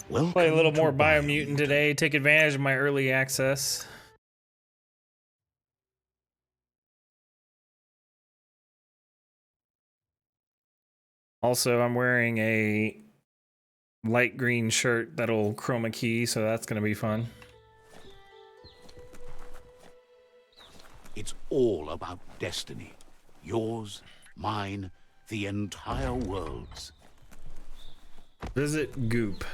Play a little more BioMutant today. Take advantage of my early access. Also, I'm wearing a light green shirt that'll chroma key, so that's gonna be fun. It's all about destiny. Yours, mine, the entire world's. Visit Goop.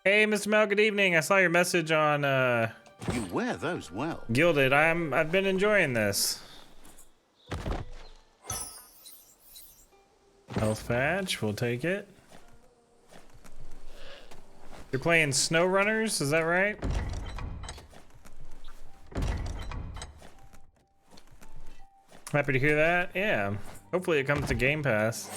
Hey, Mr. Mel, good evening. I saw your message on You wear those well. Gilded. I've been enjoying this. Health patch, we'll take it. You're playing Snow Runners, is that right? Happy to hear that. Yeah. Hopefully it comes to Game Pass.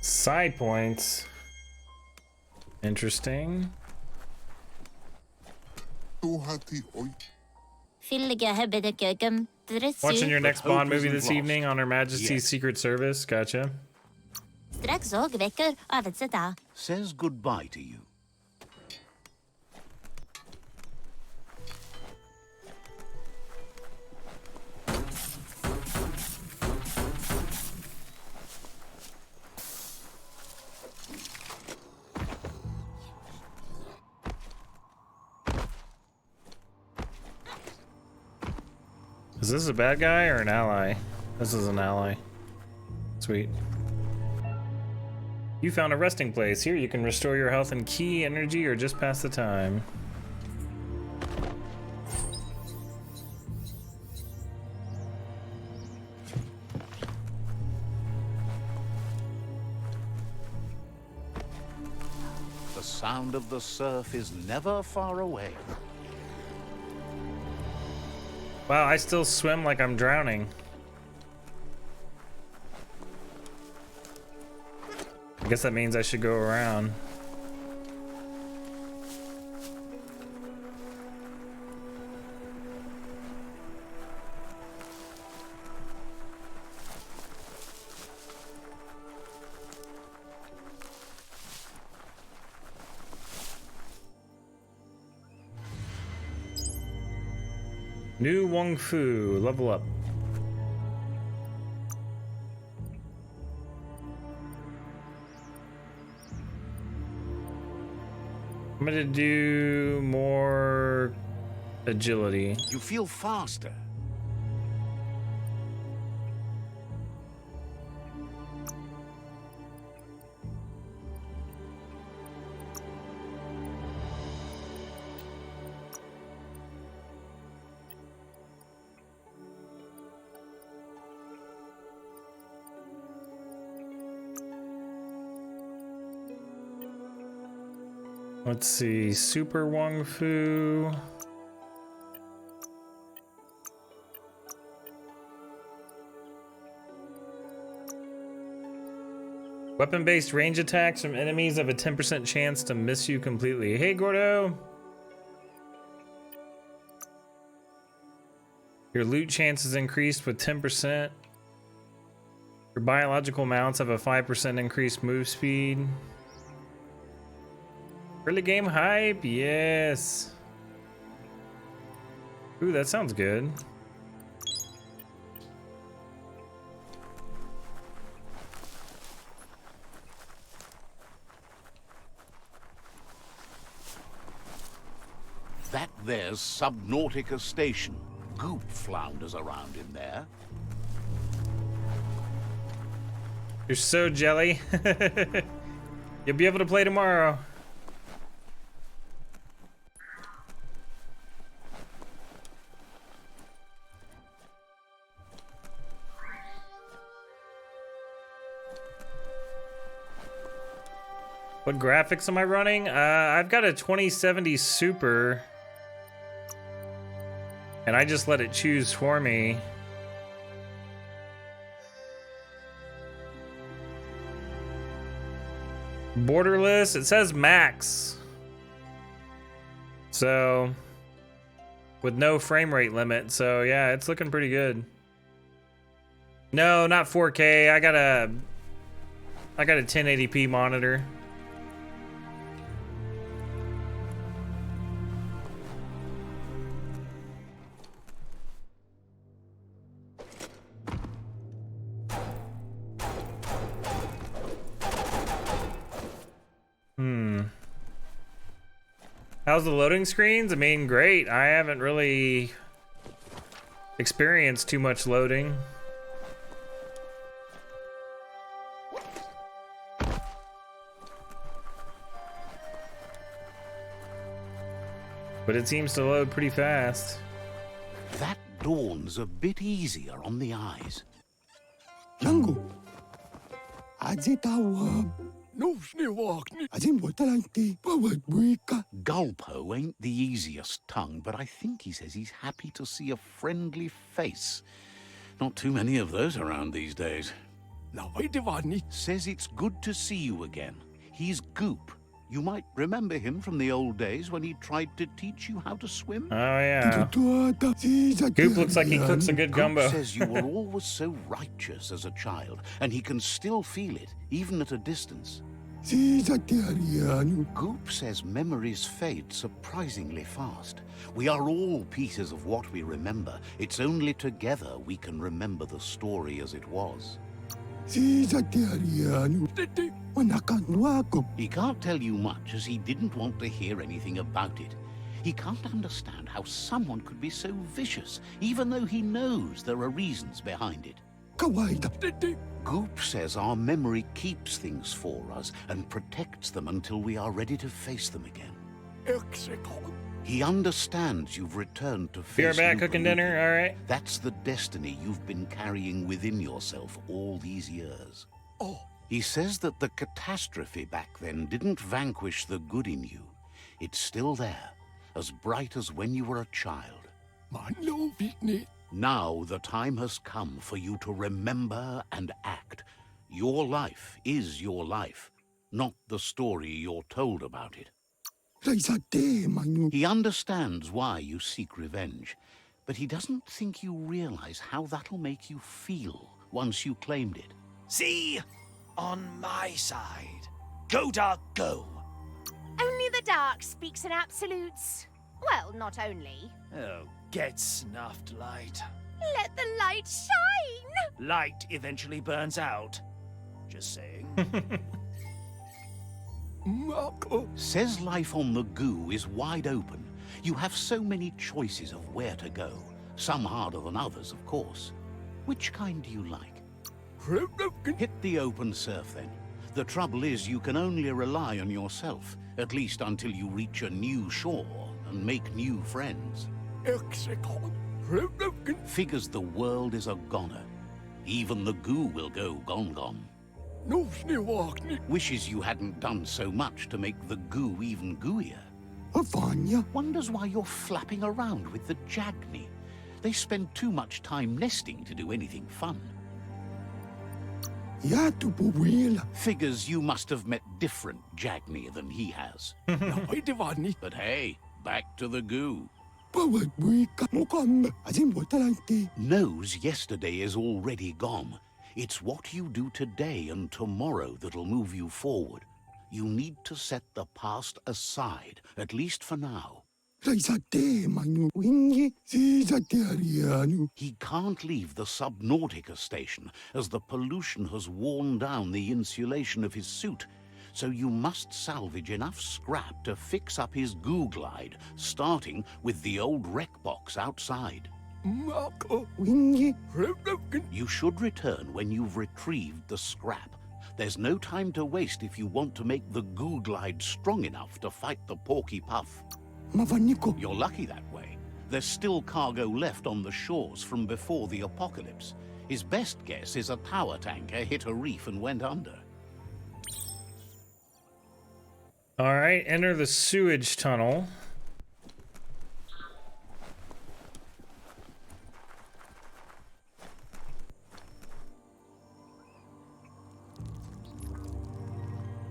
Side points. Interesting. Watching your next Bond movie this evening on Her Majesty's Secret Service. Gotcha. Says goodbye to you. Is this a bad guy or an ally? This is an ally. Sweet. You found a resting place. Here you can restore your health and key energy or just pass the time. The sound of the surf is never far away. Wow, I still swim like I'm drowning. I guess that means I should go around. New Wong Fu, level up. I'm gonna do more agility. You feel faster. Let's see, Super Wong Fu. Weapon-based range attacks from enemies have a 10% chance to miss you completely. Hey, Gordo! Your loot chance is increased with 10%. Your biological mounts have a 5% increased move speed. Early game hype, yes. Ooh, that sounds good. That there's Subnautica Station. Goop flounders around in there. You're so jelly. You'll be able to play tomorrow. What graphics am I running? I've got a 2070 Super. And I just let it choose for me. Borderless, it says max. So, with no frame rate limit. So yeah, it's looking pretty good. No, not 4K. I got a 1080p monitor. How's the loading screens? I mean, great. I haven't really experienced too much loading. But it seems to load pretty fast. That dawn's a bit easier on the eyes. Lango. Aje tawag. No sniwakni. Aje botalanti. Pawad buika. Gulpo ain't the easiest tongue, but I think he says he's happy to see a friendly face. Not too many of those around these days. Says it's good to see you again. He's Goop. You might remember him from the old days when he tried to teach you how to swim. Oh yeah. Goop looks like he cooks a good gumbo. Goop says you were always so righteous as a child, and he can still feel it, even at a distance. Goop says memories fade surprisingly fast. We are all pieces of what we remember. It's only together we can remember the story as it was. He can't tell you much as he didn't want to hear anything about it. He can't understand how someone could be so vicious, even though he knows there are reasons behind it. Goop says our memory keeps things for us and protects them until we are ready to face them again. He understands you've returned to face. Be right back cooking dinner, all right? That's the destiny you've been carrying within yourself all these years. Oh. He says that the catastrophe back then didn't vanquish the good in you. It's still there, as bright as when you were a child. Now the time has come for you to remember and act. Your life is your life, not the story you're told about it. He understands why you seek revenge, but he doesn't think you realize how that'll make you feel once you claimed it. See? On my side. Go, Dark, go. Only the dark speaks in absolutes. Well, not only. Oh, get snuffed, Light. Let the light shine! Light eventually burns out. Just saying. Says life on the goo is wide open. You have so many choices of where to go. Some harder than others, of course. Which kind do you like? Hit the open surf, then. The trouble is you can only rely on yourself, at least until you reach a new shore and make new friends. Figures the world is a goner. Even the goo will go gone. Wishes you hadn't done so much to make the goo even gooier. Wonders why you're flapping around with the Jagni. They spend too much time nesting to do anything fun. Figures you must have met different Jagni than he has. But hey, back to the goo. Knows yesterday is already gone. It's what you do today and tomorrow that'll move you forward. You need to set the past aside, at least for now. He can't leave the Subnautica station as the pollution has worn down the insulation of his suit. So you must salvage enough scrap to fix up his goo glide, starting with the old wreck box outside. You should return when you've retrieved the scrap. There's no time to waste if you want to make the goo glide strong enough to fight the Porky Puff. You're lucky that way. There's still cargo left on the shores from before the apocalypse. His best guess is a power tanker hit a reef and went under. All right, enter the sewage tunnel.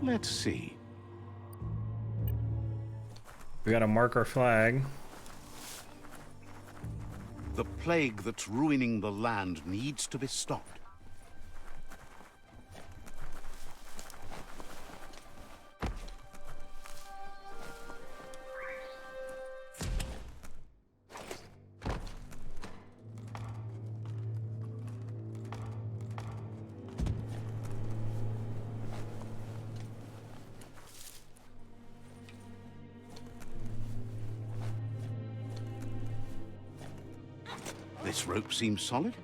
Let's see. We gotta mark our flag. The plague that's ruining the land needs to be stopped. This rope seems solid.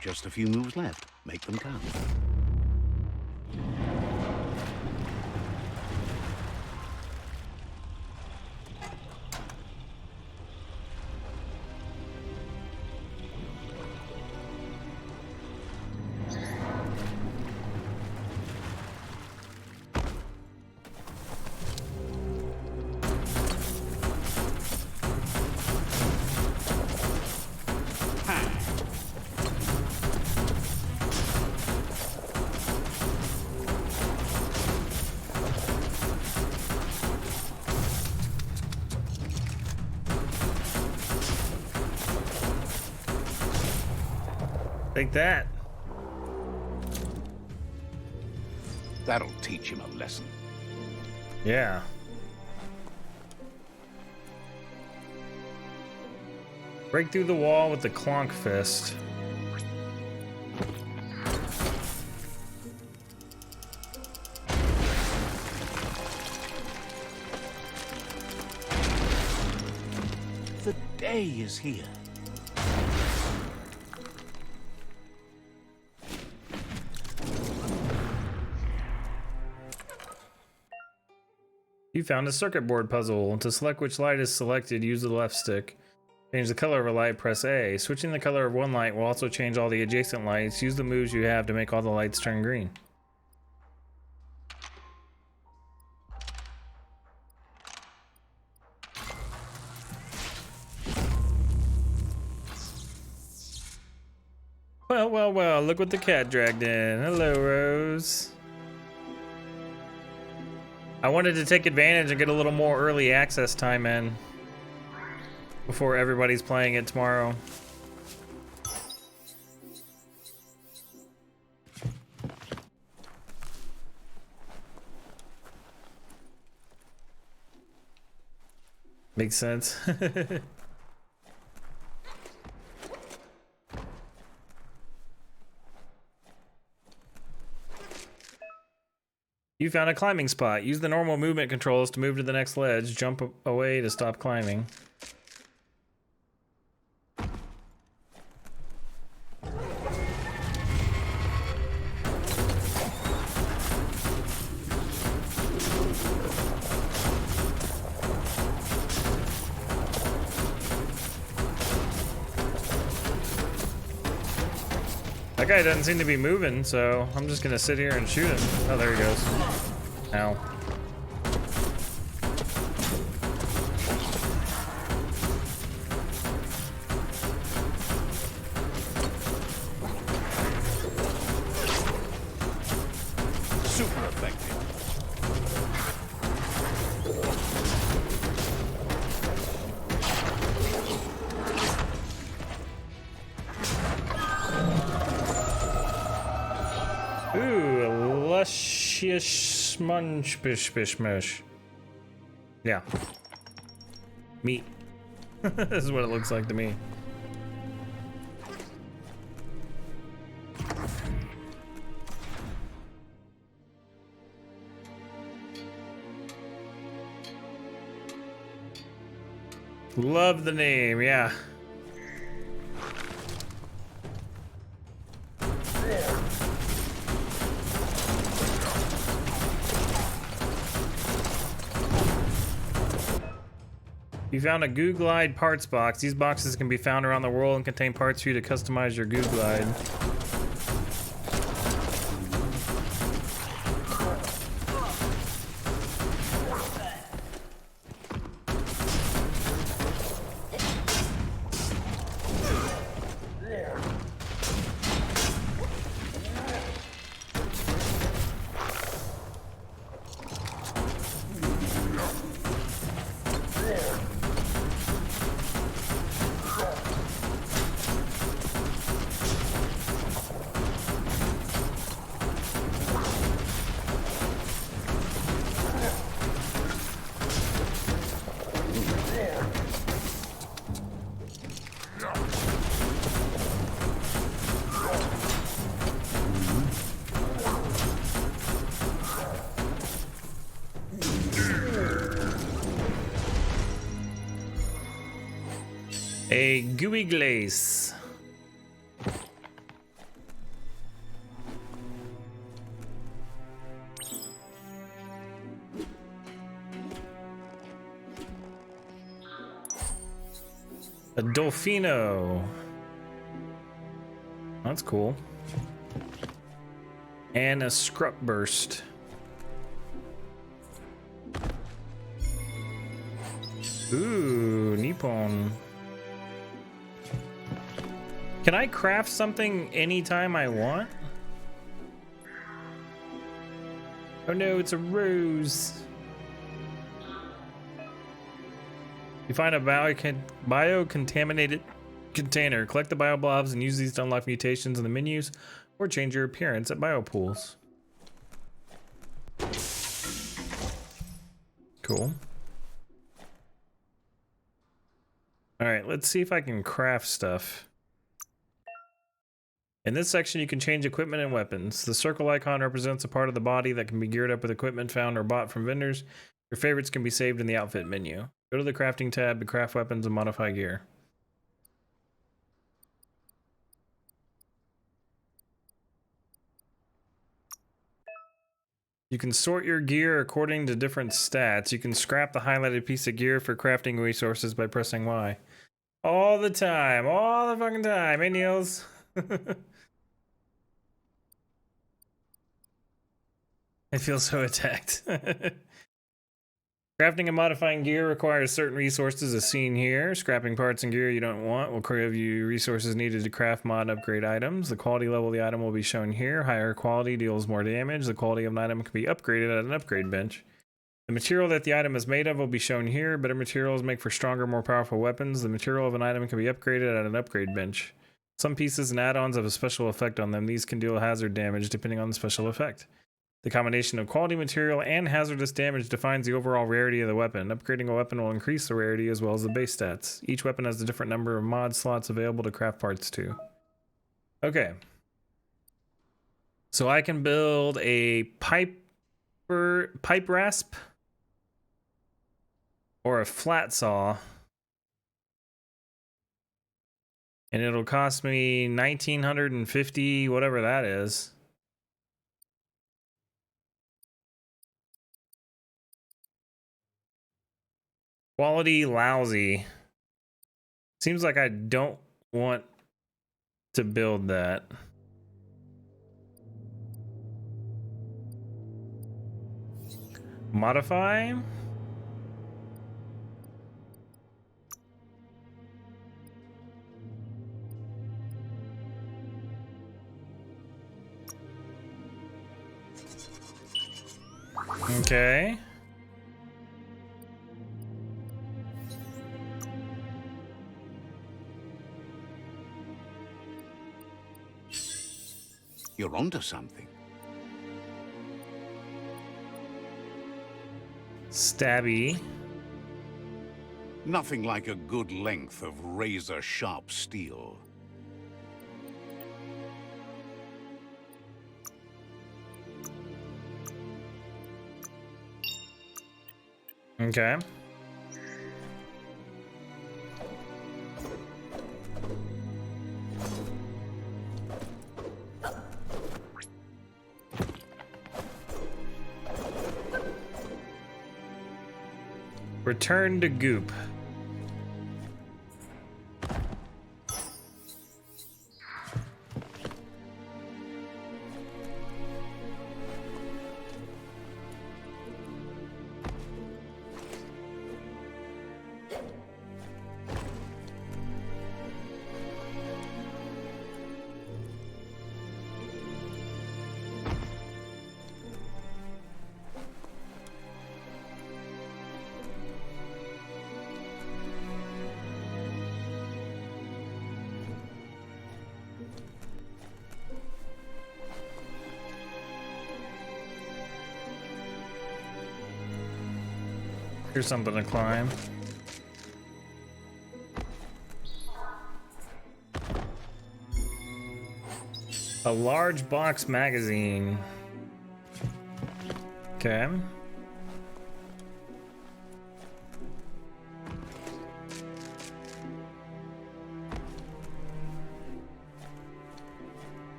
Just a few moves left. Make them count. Take that. That'll teach him a lesson. Yeah. Break through the wall with the clonk fist. The day is here. You found a circuit board puzzle. To select which light is selected, use the left stick. Change the color of a light, press A. Switching the color of one light will also change all the adjacent lights. Use the moves you have to make all the lights turn green. Well, well, well, look what the cat dragged in. Hello, Rose. I wanted to take advantage and get a little more early access time in before everybody's playing it tomorrow. Makes sense. You found a climbing spot. Use the normal movement controls to move to the next ledge. Jump away to stop climbing. That guy doesn't seem to be moving, so I'm just gonna sit here and shoot him. Oh, there he goes. Ow. Super effective. Ooh, a luscious munch bish bish mush. Yeah. Meat. This is what it looks like to me. Love the name, yeah. You found a Goo Glide parts box. These boxes can be found around the world and contain parts for you to customize your Goo Glide. A gooey glaze. A Dolfino. That's cool. And a Scrup Burst. Ooh, Nippon. Can I craft something anytime I want? Oh no, it's a rose. You find a bio-contaminated container. Collect the bioblobs and use these to unlock mutations in the menus or change your appearance at biopools. Cool. Alright, let's see if I can craft stuff. In this section, you can change equipment and weapons. The circle icon represents a part of the body that can be geared up with equipment found or bought from vendors. Your favorites can be saved in the outfit menu. Go to the crafting tab to craft weapons and modify gear. You can sort your gear according to different stats. You can scrap the highlighted piece of gear for crafting resources by pressing Y. All the time. All the fucking time. Hey, Niels. I feel so attacked. Crafting and modifying gear requires certain resources as seen here. Scrapping parts and gear you don't want will give you resources needed to craft, mod, upgrade items. The quality level of the item will be shown here. Higher quality deals more damage. The quality of an item can be upgraded at an upgrade bench. The material that the item is made of will be shown here. Better materials make for stronger, more powerful weapons. The material of an item can be upgraded at an upgrade bench. Some pieces and add-ons have a special effect on them. These can deal hazard damage depending on the special effect. The combination of quality material and hazardous damage defines the overall rarity of the weapon. Upgrading a weapon will increase the rarity as well as the base stats. Each weapon has a different number of mod slots available to craft parts to. Okay. So I can build a pipe rasp or a flat saw. And it'll cost me 1950, whatever that is. Quality lousy. Seems like I don't want to build that. Modify. Okay. You're onto something. Stabby. Nothing like a good length of razor-sharp steel. Okay. Return to goop. Here's something to climb. A large box magazine. Okay.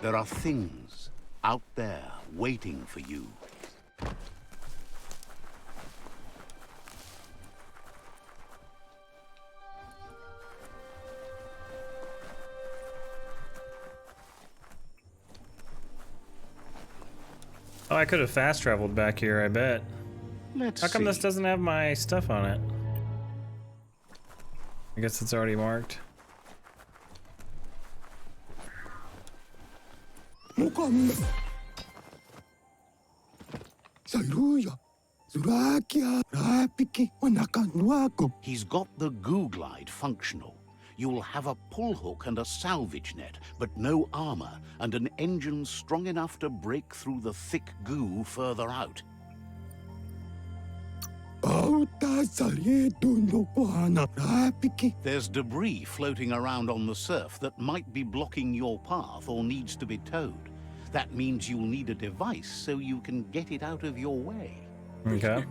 There are things out there waiting for you. Oh, I could have fast traveled back here, I bet. Let's How come see. this doesn't have my stuff on it? I guess it's already marked. Mukami. Sayruya. Surakia. Rapiki. Wanakanwako. He's got the goo glide functional. You'll have a pull hook and a salvage net, but no armor, and an engine strong enough to break through the thick goo further out. Auta saredo no kuhana. Rapiki. There's debris floating around on the surf that might be blocking your path or needs to be towed. That means you'll need a device so you can get it out of your way. Okay.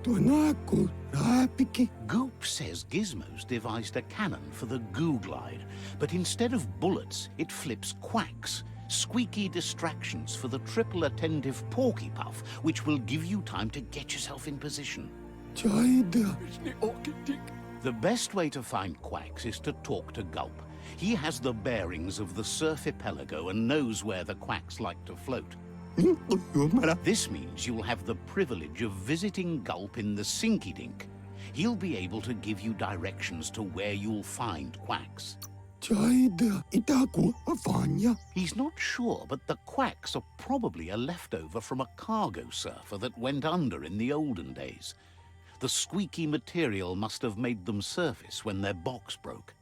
Tuanako. Rapiki. Goop says Gizmo's devised a cannon for the goo glide, but instead of bullets, it flips quacks. Squeaky distractions for the triple attentive porky puff, which will give you time to get yourself in position. Chaida. The best way to find quacks is to talk to Gulp. He has the bearings of the surf archipelago and knows where the quacks like to float. This means you'll have the privilege of visiting Gulp in the Sinky Dink. He'll be able to give you directions to where you'll find quacks. Chaida. Itaku. Afanya. He's not sure, but the quacks are probably a leftover from a cargo surfer that went under in the olden days. The squeaky material must have made them surface when their box broke.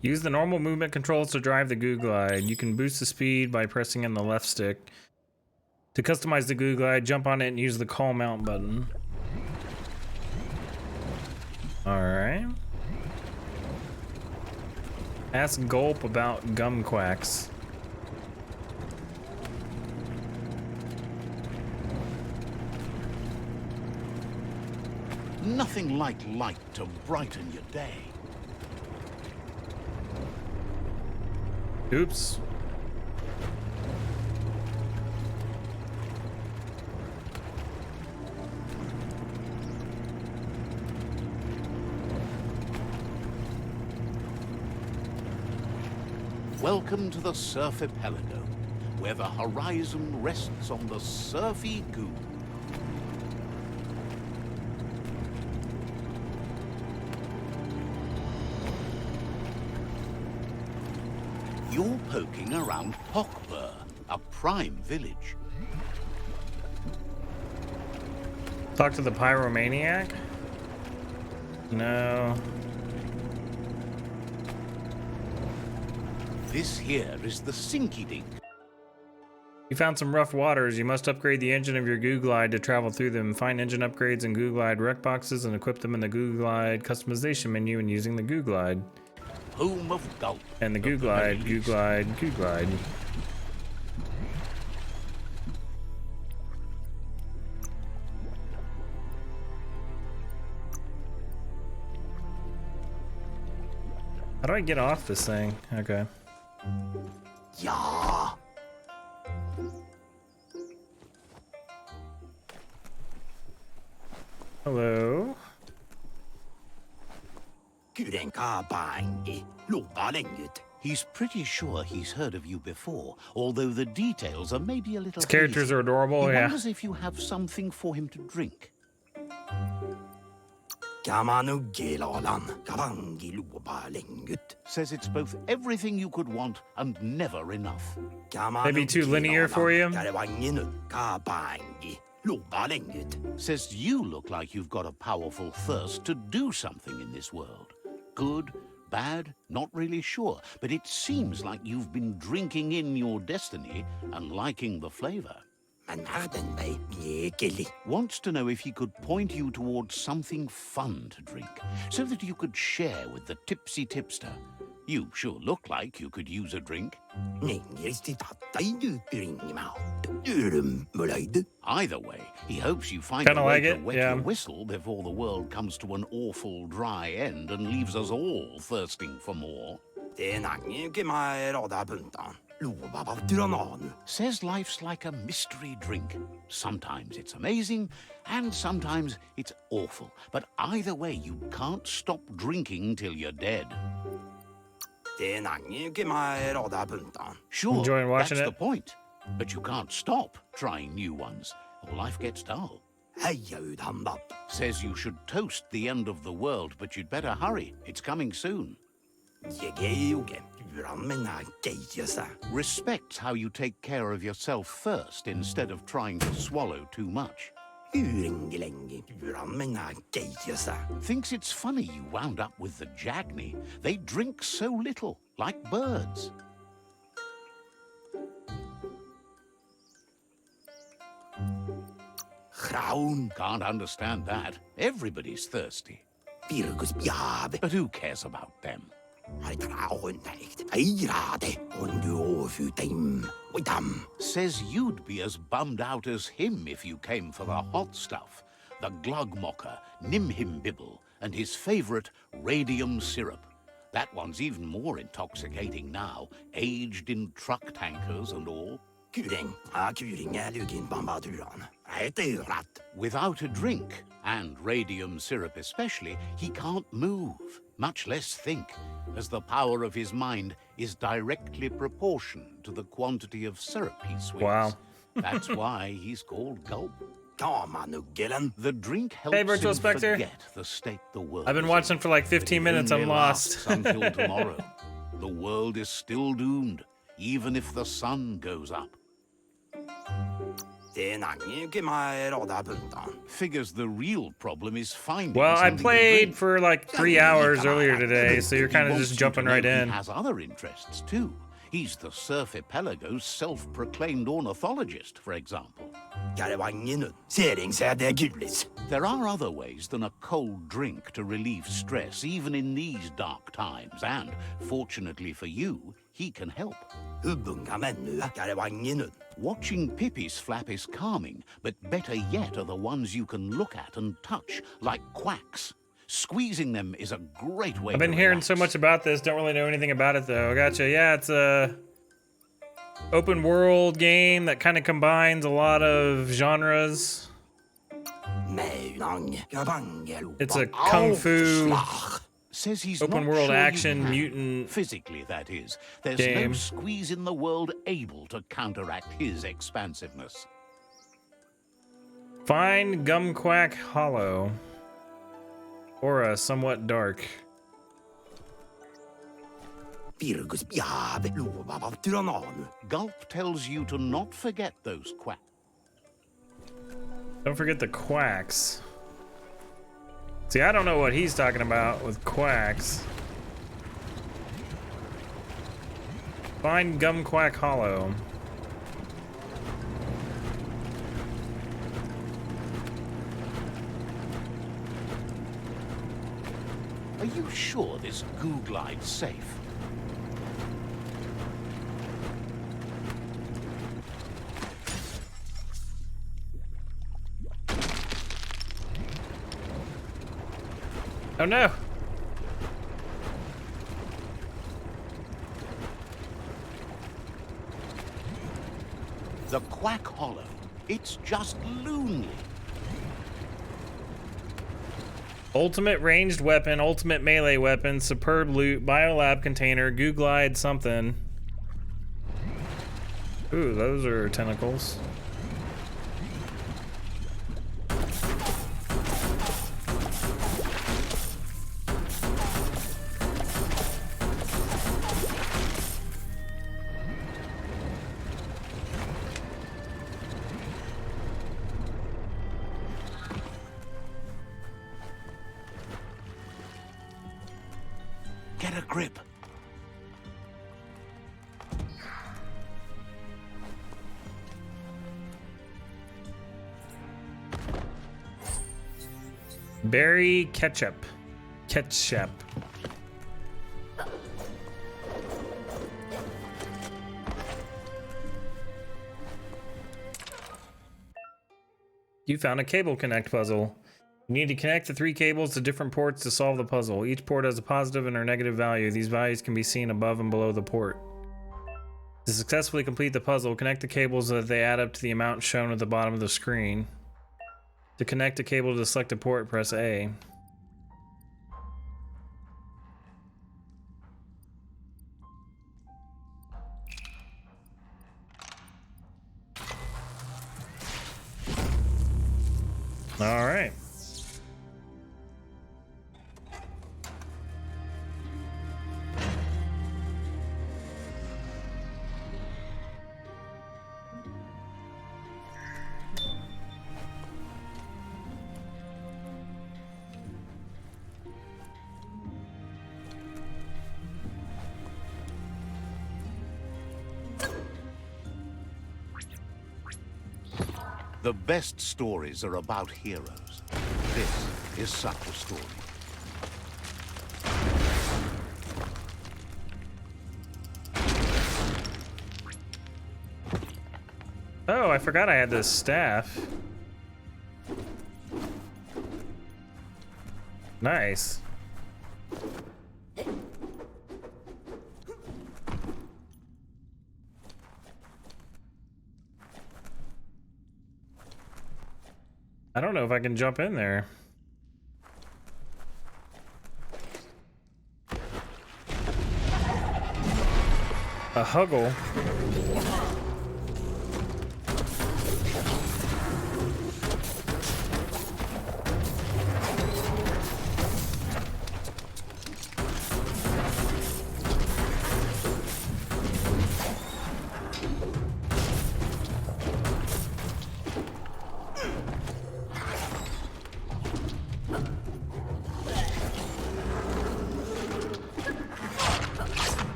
Use the normal movement controls to drive the goo glide. You can boost the speed by pressing in the left stick. To customize the goo glide, jump on it and use the call mount button. Alright. Ask Gulp about gum quacks. Nothing like light to brighten your day. Oops. Welcome to the surf archipelago, where the horizon rests on the surfy goo. You're poking around Hockbur, a prime village. Talk to the Pyromaniac? No. This here is the Sinky Dink. You found some rough waters. You must upgrade the engine of your goo glide to travel through them. Find engine upgrades and goo glide rec boxes and equip them in the goo glide customization menu and using the goo glide. Home of Gulp. And the goo glide, goo glide, goo glide. How do I get off this thing? Okay. Yeah. Hello. He's pretty sure he's heard of you before, although the details are maybe a little His characters hazy. are adorable, He yeah. wonders if you have something for him to drink. Says it's both everything you could want and never enough. Maybe too linear for you? Says you look like you've got a powerful thirst to do something in this world. Good, bad, not really sure, but it seems like you've been drinking in your destiny and liking the flavor. Wants to know if he could point you towards something fun to drink, so that you could share with the tipsy tipster. You sure look like you could use a drink. Either way, he hopes you find Kinda a way like to it, wet yeah. your whistle before the world comes to an awful dry end and leaves us all thirsting for more. Says life's like a mystery drink. Sometimes it's amazing, and sometimes it's awful. But either way, you can't stop drinking till you're dead. Sure, Enjoying watching that's it? the point. But you can't stop trying new ones, or life gets dull. Says you should toast the end of the world, but you'd better hurry. It's coming soon. Respects how you take care of yourself first instead of trying to swallow too much. Thinks it's funny you wound up with the Jagni. They drink so little, like birds. Can't understand that. Everybody's thirsty. But who cares about them? Says you'd be as bummed out as him if you came for the hot stuff. The Glugmocker, Nimhimbibble, and his favorite radium syrup. That one's even more intoxicating now, aged in truck tankers and all. Without a drink, and radium syrup especially, he can't move, much less think, as the power of his mind is directly proportioned to the quantity of syrup he swings. Wow. That's why he's called Gulp. The drink helps Hey, Virtual him Spectre. forget the state the world I've been is watching in. for like But 15 it minutes. I'm only lost. lasts until tomorrow. The world is still doomed, even if the sun goes up. Figures the real problem is finding Well, I something to played drink. for like 3 hours earlier today, so you're He kind of wants just you jumping to know right in. He has other interests too. He's the Surf Archipelago's self-proclaimed ornithologist, for example. There are other ways than a cold drink to relieve stress, even in these dark times, and, fortunately for you, he can help. Watching pippies flap is calming, but better yet are the ones you can look at and touch, like quacks. Squeezing them is a great way I've been to hearing relax. so much about this, don't really know anything about it though. Gotcha. Yeah, it's a open world game that kind of combines a lot of genres. It's a kung fu Says he's open not world sure you action can. mutant Physically, that is. There's game. no squeeze in the world able to counteract his expansiveness. Find Gumquack Hollow. Aura somewhat dark. Gulp tells you to not forget those quacks. Don't forget the quacks. See, I don't know what he's talking about with quacks. Find Gumquack Hollow. Are you sure this goo glide's safe? Oh no! The Quack Hollow. It's just lonely. Ultimate ranged weapon, ultimate melee weapon, superb loot, biolab container, goo glide something. Ooh, those are tentacles. a grip. Berry ketchup. Ketchup. You found a cable connect puzzle. You need to connect the 3 cables to different ports to solve the puzzle. Each port has a positive and or negative value. These values can be seen above and below the port. To successfully complete the puzzle, connect the cables so that they add up to the amount shown at the bottom of the screen. To connect a cable to the selected port, press A. All right. The best stories are about heroes. This is such a story. Oh, I forgot I had this staff. Nice. I don't know if I can jump in there. A huggle.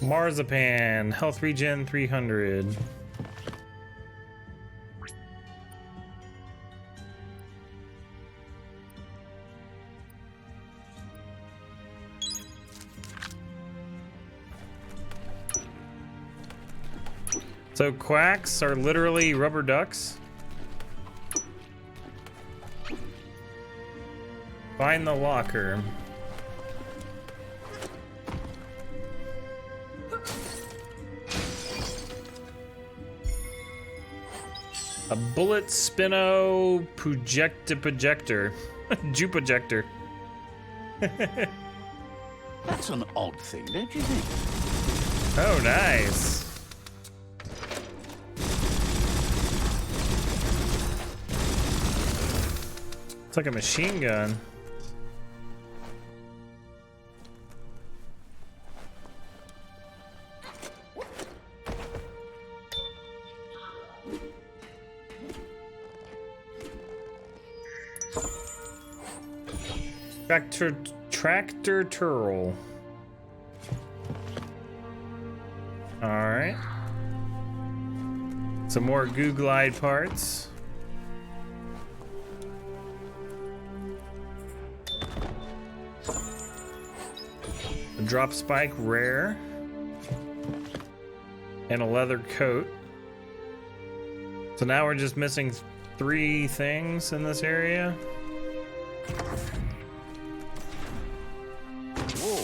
Marzipan, health regen 300. So quacks are literally rubber ducks. Find the locker. A bullet spino projector. Jupprojector. That's an odd thing, don't you think? Oh, nice. It's like a machine gun. Tractor turl. All right. Some more goo glide parts. A drop spike rare. And a leather coat. So now we're just missing 3 things in this area.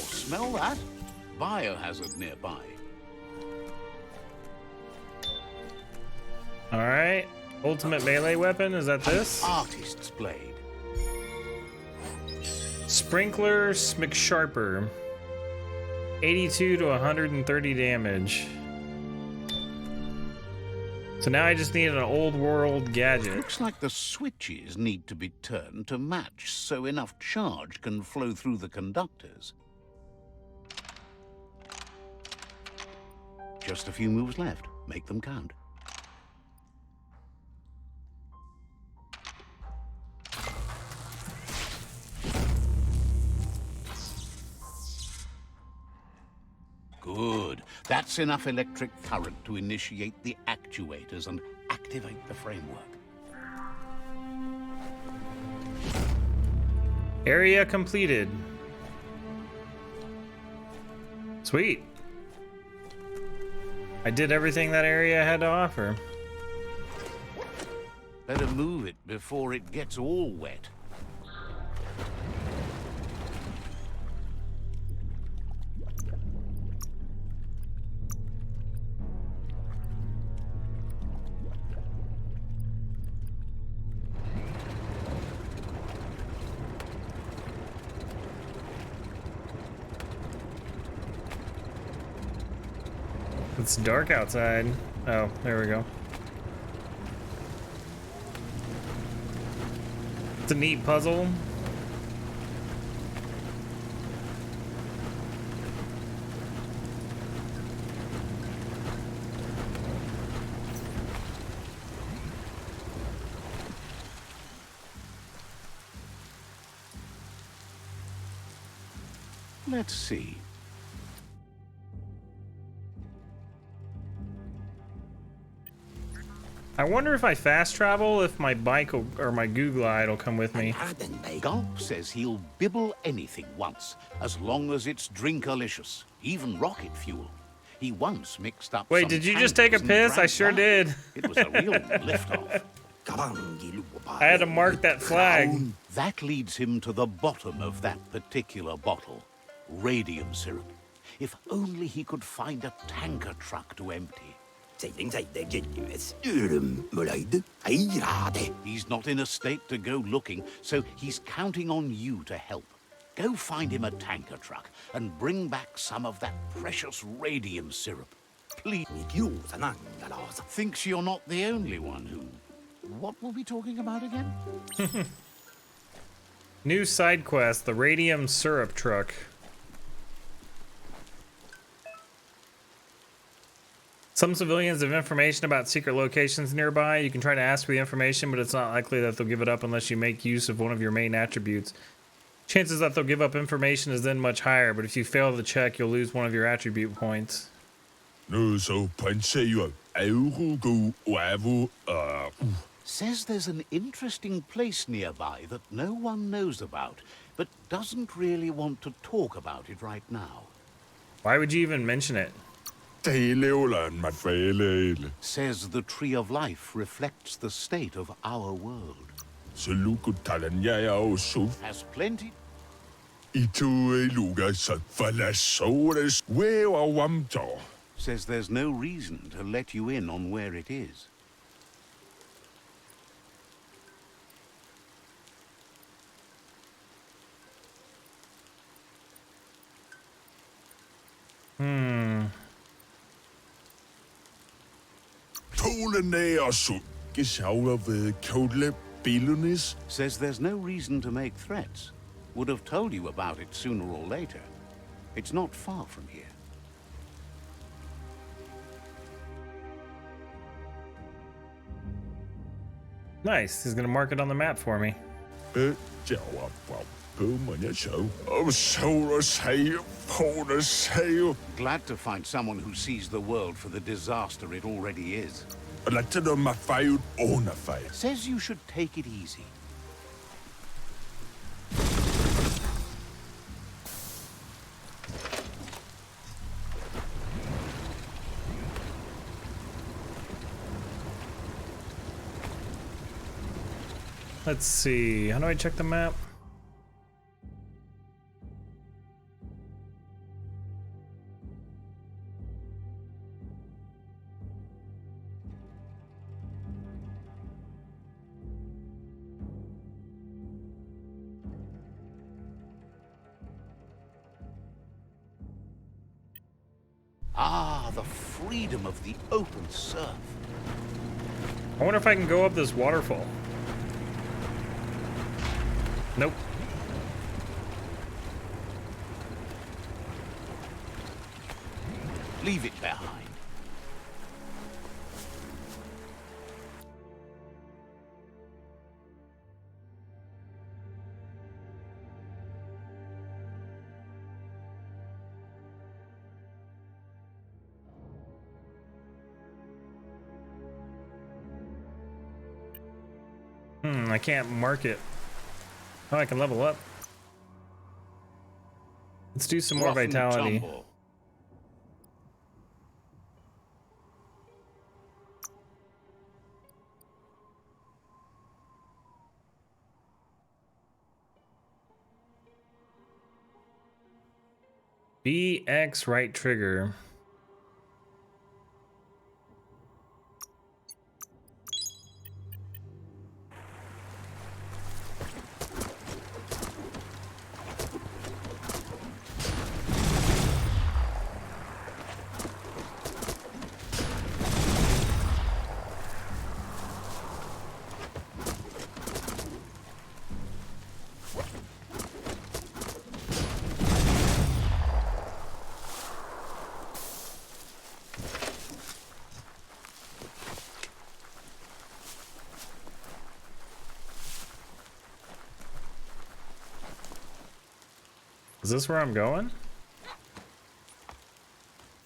Smell that? Biohazard nearby. All right. Ultimate melee weapon, is that this? Artist's blade. Sprinkler McSharper. 82 to 130 damage. So now I just need an old world gadget. Looks like the switches need to be turned to match so enough charge can flow through the conductors. Just a few moves left. Make them count. Good. That's enough electric current to initiate the actuators and activate the framework. Area completed. Sweet. I did everything that area had to offer. Better move it before it gets all wet. It's dark outside. Oh, there we go. It's a neat puzzle. Let's see. I wonder if I fast travel, if my bike or my goo glide will come with me. Gulp says he'll bibble anything once, as long as it's drinkalicious, even rocket fuel. He once mixed up. Wait, some did you just take a tankers and piss? I sure dragged did. It was a real liftoff. I had to mark that flag. That leads him to the bottom of that particular bottle. Radium syrup. If only he could find a tanker truck to empty. He's not in a state to go looking, so he's counting on you to help. Go find him a tanker truck and bring back some of that precious radium syrup. Please. Thinks you're not the only one who... What were we talking about again? New side quest, the radium syrup truck. Some civilians have information about secret locations nearby. You can try to ask for the information, but it's not likely that they'll give it up unless you make use of one of your main attributes. Chances that they'll give up information is then much higher, but if you fail the check, you'll lose one of your attribute points. Says there's an interesting place nearby that no one knows about, but doesn't really want to talk about it right now. Why would you even mention it? Says the Tree of Life reflects the state of our world. Has plenty. Says there's no reason to let you in on where it is. Says there's no reason to make threats. Would have told you about it sooner or later. It's not far from here. Nice, he's gonna mark it on the map for me. Glad to find someone who sees the world for the disaster it already is. Says you should take it easy. Let's see, how do I check the map? Ah, the freedom of the open surf. I wonder if I can go up this waterfall. Nope. Leave it behind. I can't mark it. Oh, I can level up. Let's do some more Rough and vitality. tumble. BX right trigger. Is this where I'm going?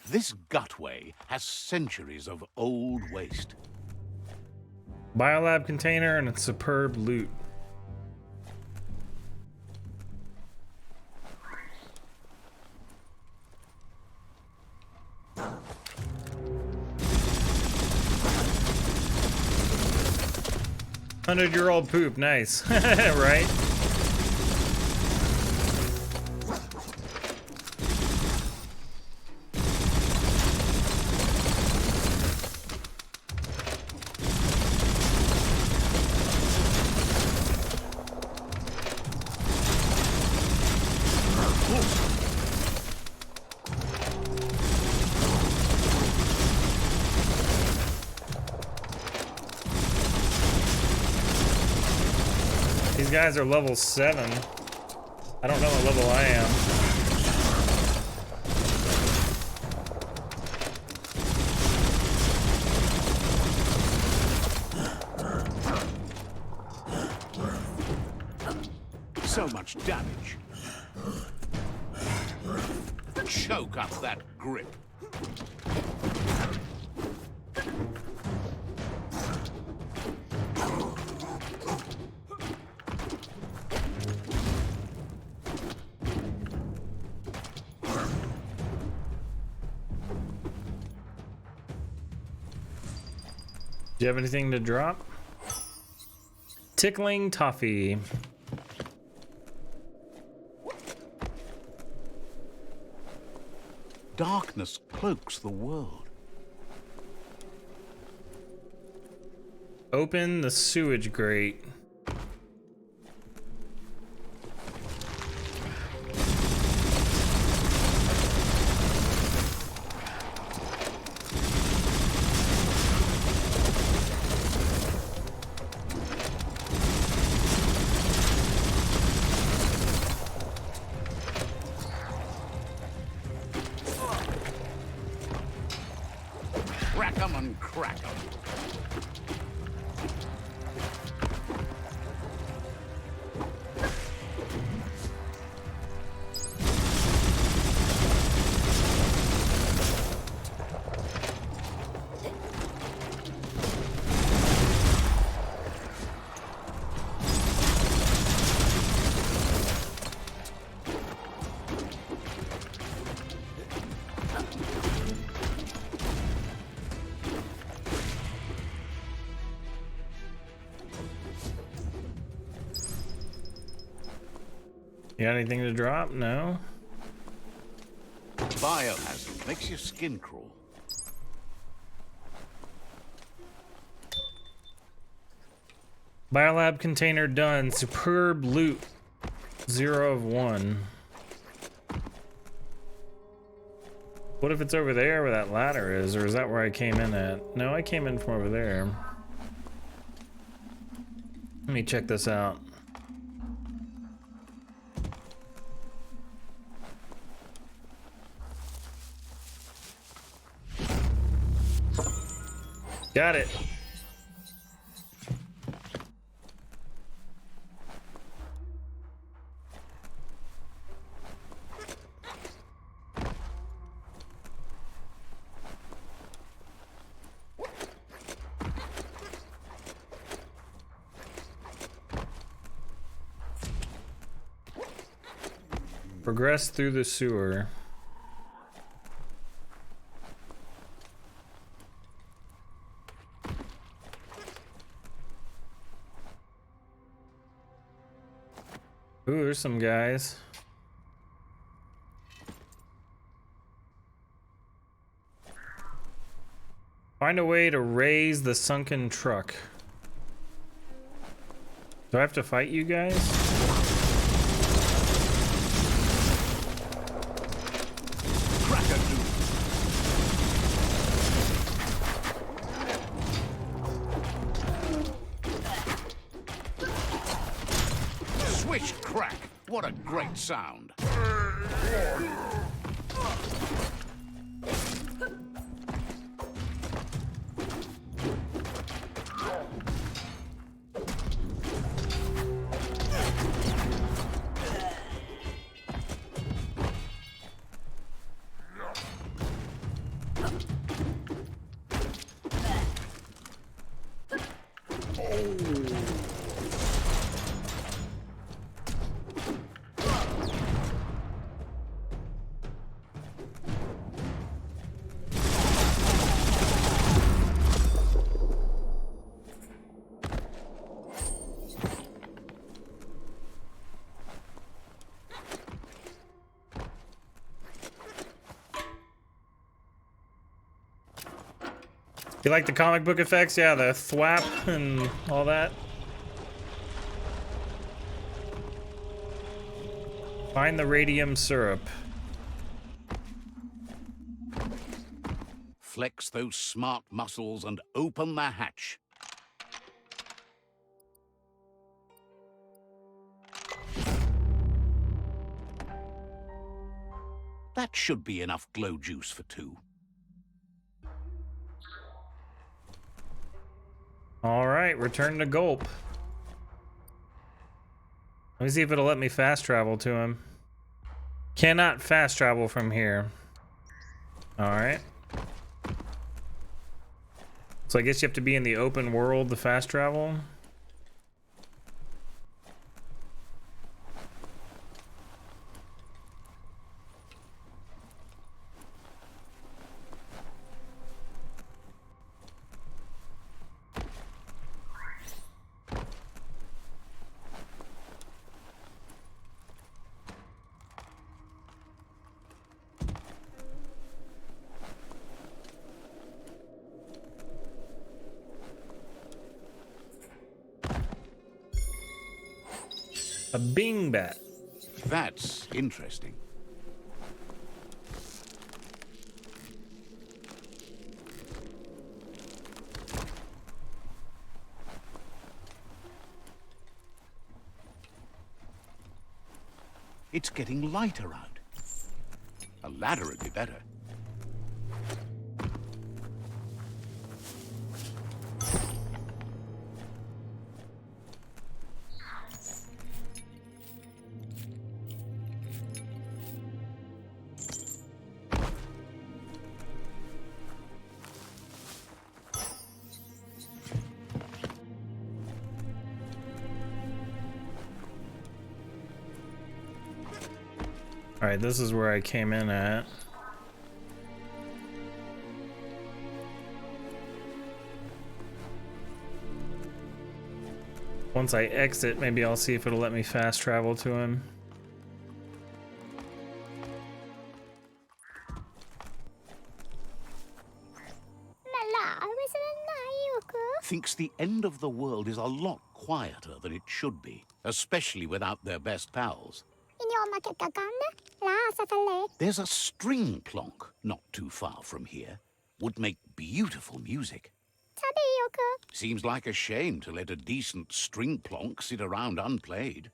This gutway has centuries of old waste. Biolab container and its superb loot. Hundred-year-old poop, nice, right? These guys are level 7. I don't know what level I am. So much damage. Choke up that grip. Do you have anything to drop? Tickling toffee. Darkness cloaks the world. Open the sewage grate. Crack 'em and crack 'em. You got anything to drop? No? Biohazard makes your skin crawl. Biolab container done. Superb loot. 0 of 1. What if it's over there where that ladder is, or is that where I came in at? No, I came in from over there. Let me check this out. Got it. Progress through the sewer. Ooh, there's some guys. Find a way to raise the sunken truck. Do I have to fight you guys? Swish crack! What a great sound! You like the comic book effects? Yeah, the thwap and all that. Find the radium syrup. Flex those smart muscles and open the hatch. That should be enough glow juice for two. All right, return to Gulp. Let me see if it'll let me fast travel to him. Cannot fast travel from here. All right. So I guess you have to be in the open world to fast travel. A Bing bat. That's interesting. It's getting lighter out. A ladder would be better. All right, this is where I came in at. Once I exit, maybe I'll see if it'll let me fast travel to him. Thinks the end of the world is a lot quieter than it should be, especially without their best pals. There's a string plonk not too far from here. Would make beautiful music. Seems like a shame to let a decent string plonk sit around unplayed.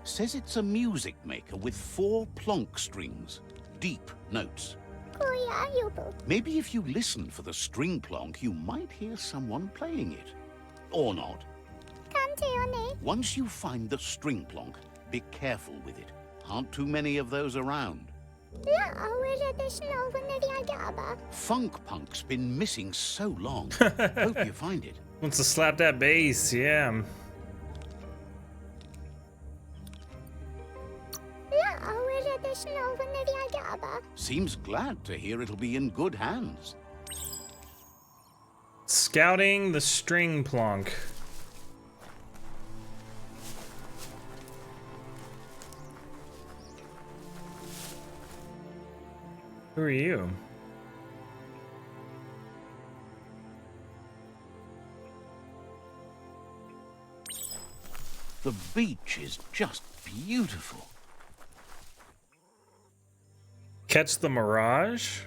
Says it's a music maker with 4 plonk strings. Deep notes. Maybe if you listen for the string plonk, you might hear someone playing it. Or not. Once you find the string plonk, be careful with it. Aren't too many of those around. Funk Punk's been missing so long. Hope you find it. Wants to slap that bass, yeah. Seems glad to hear it'll be in good hands. Scouting the STAINGPLONH. Who are you? The beach is just beautiful. Catch the mirage?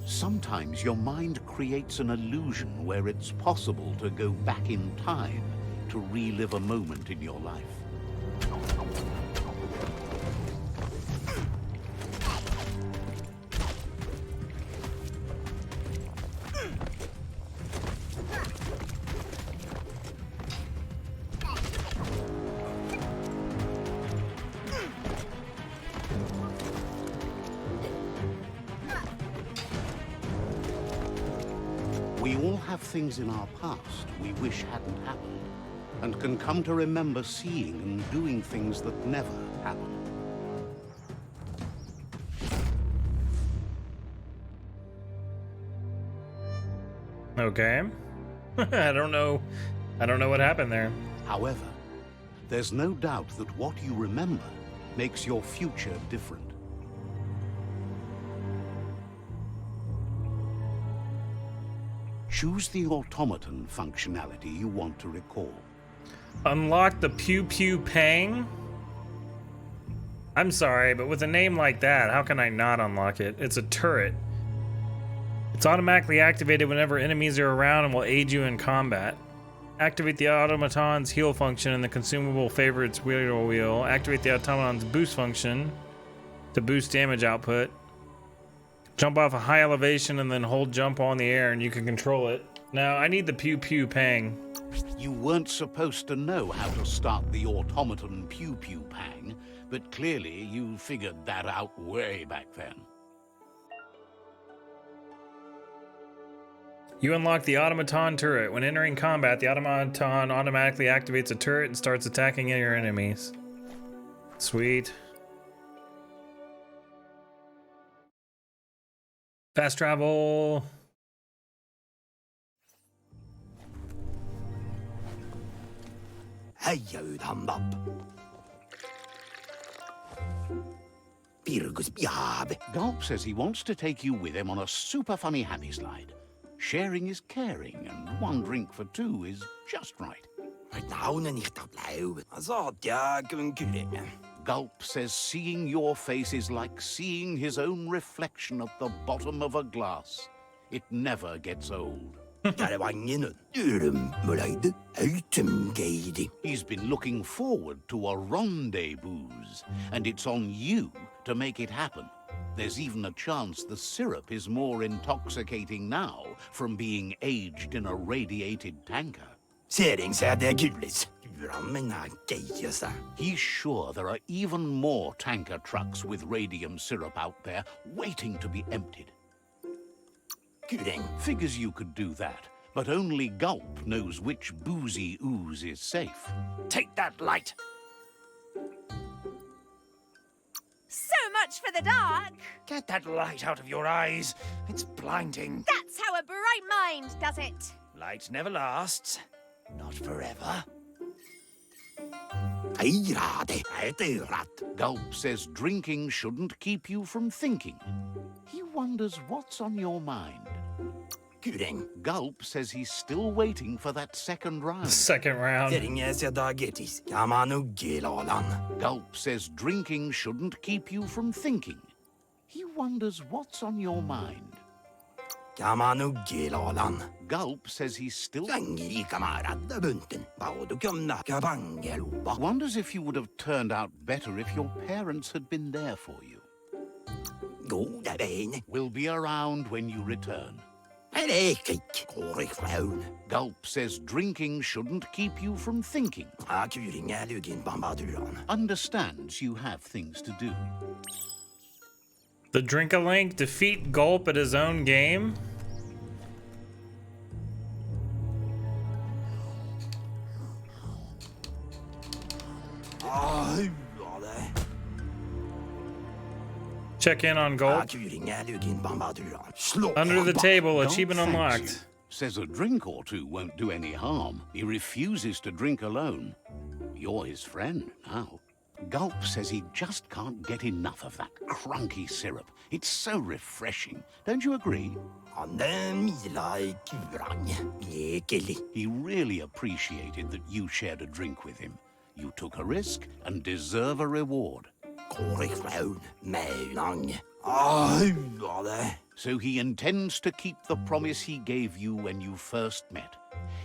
Sometimes your mind creates an illusion where it's possible to go back in time to relive a moment in your life. We all have things in our past we wish hadn't happened, and can come to remember seeing and doing things that never happened. Okay. I don't know what happened there. However, there's no doubt that what you remember makes your future different. Choose the automaton functionality you want to recall. Unlock the Pew Pew Pang? I'm sorry, but with a name like that, how can I not unlock it? It's a turret. It's automatically activated whenever enemies are around and will aid you in combat. Activate the automaton's heal function in the consumable favorites wheel. Activate the automaton's boost function to boost damage output. Jump off a high elevation and then hold jump on the air and you can control it. Now, I need the Pew Pew Pang. You weren't supposed to know how to start the automaton Pew Pew Pang, but clearly you figured that out way back then. You unlock the automaton turret. When entering combat, the automaton automatically activates a turret and starts attacking your enemies. Sweet. Fast travel. Heijäyd hambap. Pirgus piave. Gulp says he wants to take you with him on a super funny happy slide. Sharing is caring, and one drink for two is just right. Het nou niet dat blauw. Gulp says seeing your face is like seeing his own reflection at the bottom of a glass. It never gets old. He's been looking forward to a rendezvous, and it's on you to make it happen. There's even a chance the syrup is more intoxicating now from being aged in a radiated tanker. He's sure there are even more tanker trucks with radium syrup out there waiting to be emptied. Figures you could do that, but only Gulp knows which boozy ooze is safe. Take that light! So much for the dark. Get that light out of your eyes. It's blinding. That's how a bright mind does it. Light never lasts. Not forever. Gulp says drinking shouldn't keep you from thinking. He wonders what's on your mind. Gulp says he's still waiting for that second round. Second round. Gulp says drinking shouldn't keep you from thinking. He wonders what's on your mind. Gulp says he's still... Wonders if you would have turned out better if your parents had been there for you. We'll be around when you return. Gulp says drinking shouldn't keep you from thinking. Understands you have things to do. The Drink-a-Link defeat Gulp at his own game. Check in on Gulp. Under the table, Gulp achievement thanks unlocked. you. Says a drink or two won't do any harm. He refuses to drink alone. You're his friend now. Gulp says he just can't get enough of that crunky syrup. It's so refreshing. Don't you agree? He really appreciated that you shared a drink with him. You took a risk and deserve a reward. So he intends to keep the promise he gave you when you first met.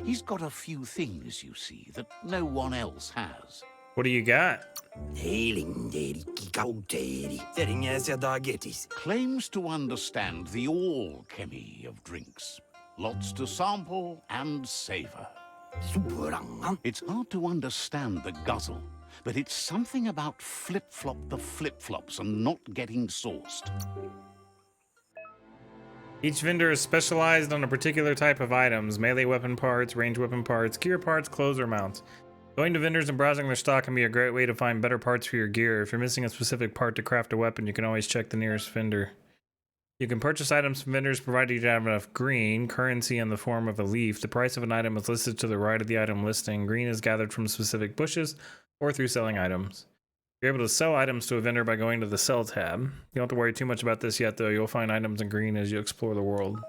He's got a few things, you see, that no one else has. What do you got? Claims to understand the alchemy of drinks. Lots to sample and savor. It's hard to understand the guzzle, but it's something about flip-flop the flip-flops and not getting sauced. Each vendor is specialized on a particular type of items: melee weapon parts, ranged weapon parts, gear parts, clothes, or mounts. Going to vendors and browsing their stock can be a great way to find better parts for your gear. If you're missing a specific part to craft a weapon, you can always check the nearest vendor. You can purchase items from vendors provided you have enough green currency in the form of a leaf. The price of an item is listed to the right of the item listing. Green is gathered from specific bushes or through selling items. You're able to sell items to a vendor by going to the Sell tab. You don't have to worry too much about this yet, though. You'll find items in green as you explore the world.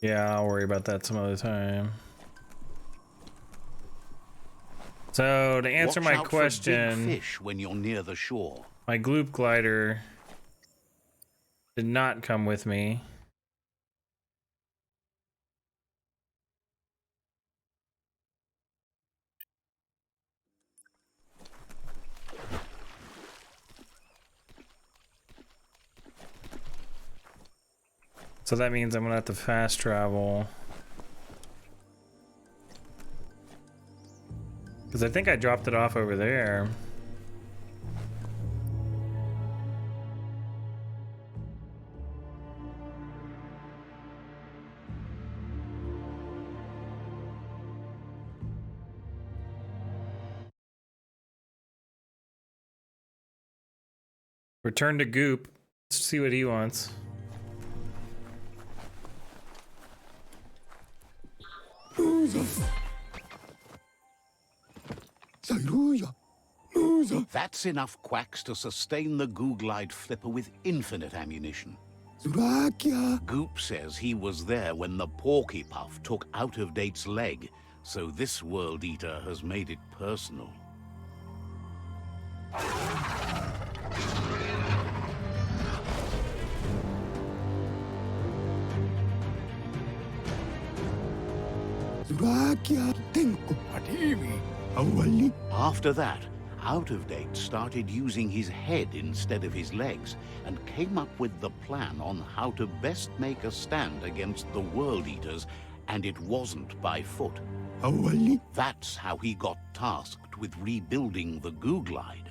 Yeah, I'll worry about that some other time. So, to answer Watch my out for question, big fish when you're near the shore. my gloop glider did not come with me. So that means I'm gonna have to fast travel. Because I think I dropped it off over there. Return to Goop. Let's see what he wants. That's enough quacks to sustain the Googlide flipper with infinite ammunition. Goop says he was there when the Porky Puff took Out-of-Date's leg, so this World Eater has made it personal. After that, Out-of-Date started using his head instead of his legs and came up with the plan on how to best make a stand against the World Eaters, and it wasn't by foot. That's how he got tasked with rebuilding the Googlide.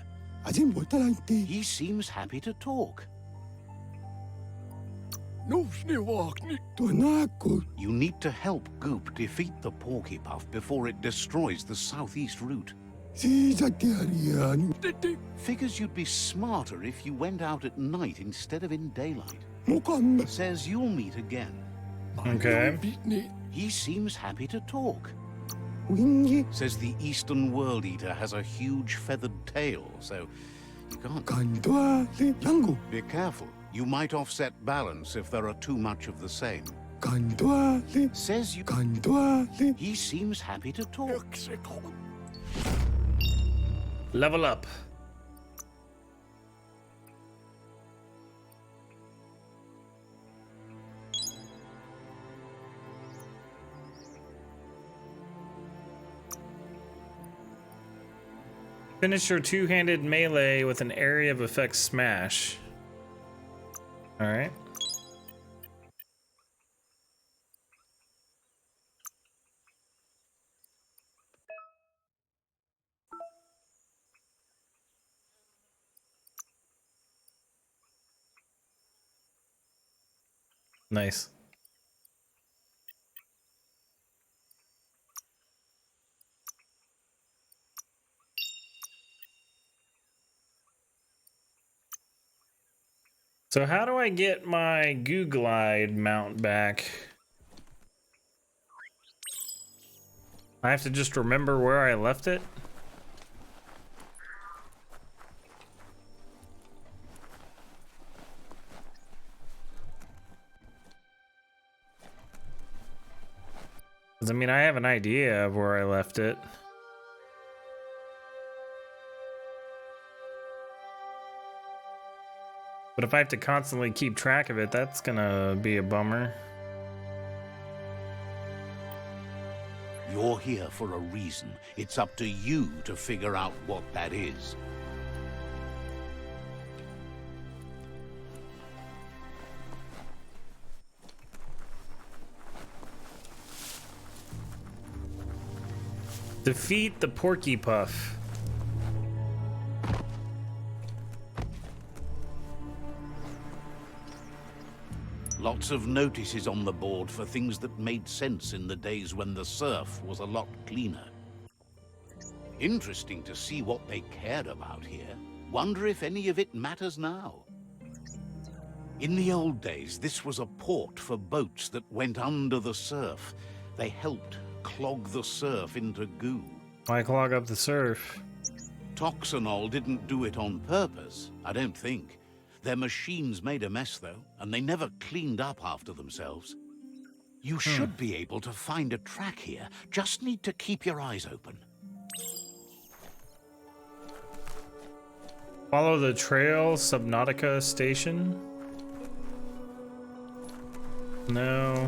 He seems happy to talk. You need to help Goop defeat the Porky Puff before it destroys the southeast route. Figures you'd be smarter if you went out at night instead of in daylight. Says you'll meet again. Okay. He seems happy to talk. Says the Eastern World Eater has a huge feathered tail, so you can't. Be careful. You might offset balance if there are too much of the same. Says you. He seems happy to talk. Level up. Finish your two-handed melee with an area of effect smash. All right. Nice. So how do I get my Goo Glide mount back? I have to just remember where I left it? Because I mean, I have an idea of where I left it. But if I have to constantly keep track of it, that's gonna be a bummer. You're here for a reason. It's up to you to figure out what that is. Defeat the Porky Puff. Lots of notices on the board for things that made sense in the days when the surf was a lot cleaner. Interesting to see what they cared about here. Wonder if any of it matters now. In the old days, this was a port for boats that went under the surf. They helped clog the surf into goo. Why clog up the surf? Toxanol didn't do it on purpose, I don't think. Their machines made a mess, though, and they never cleaned up after themselves. You should be able to find a track here. Just need to keep your eyes open. Follow the trail, Subnautica station. No.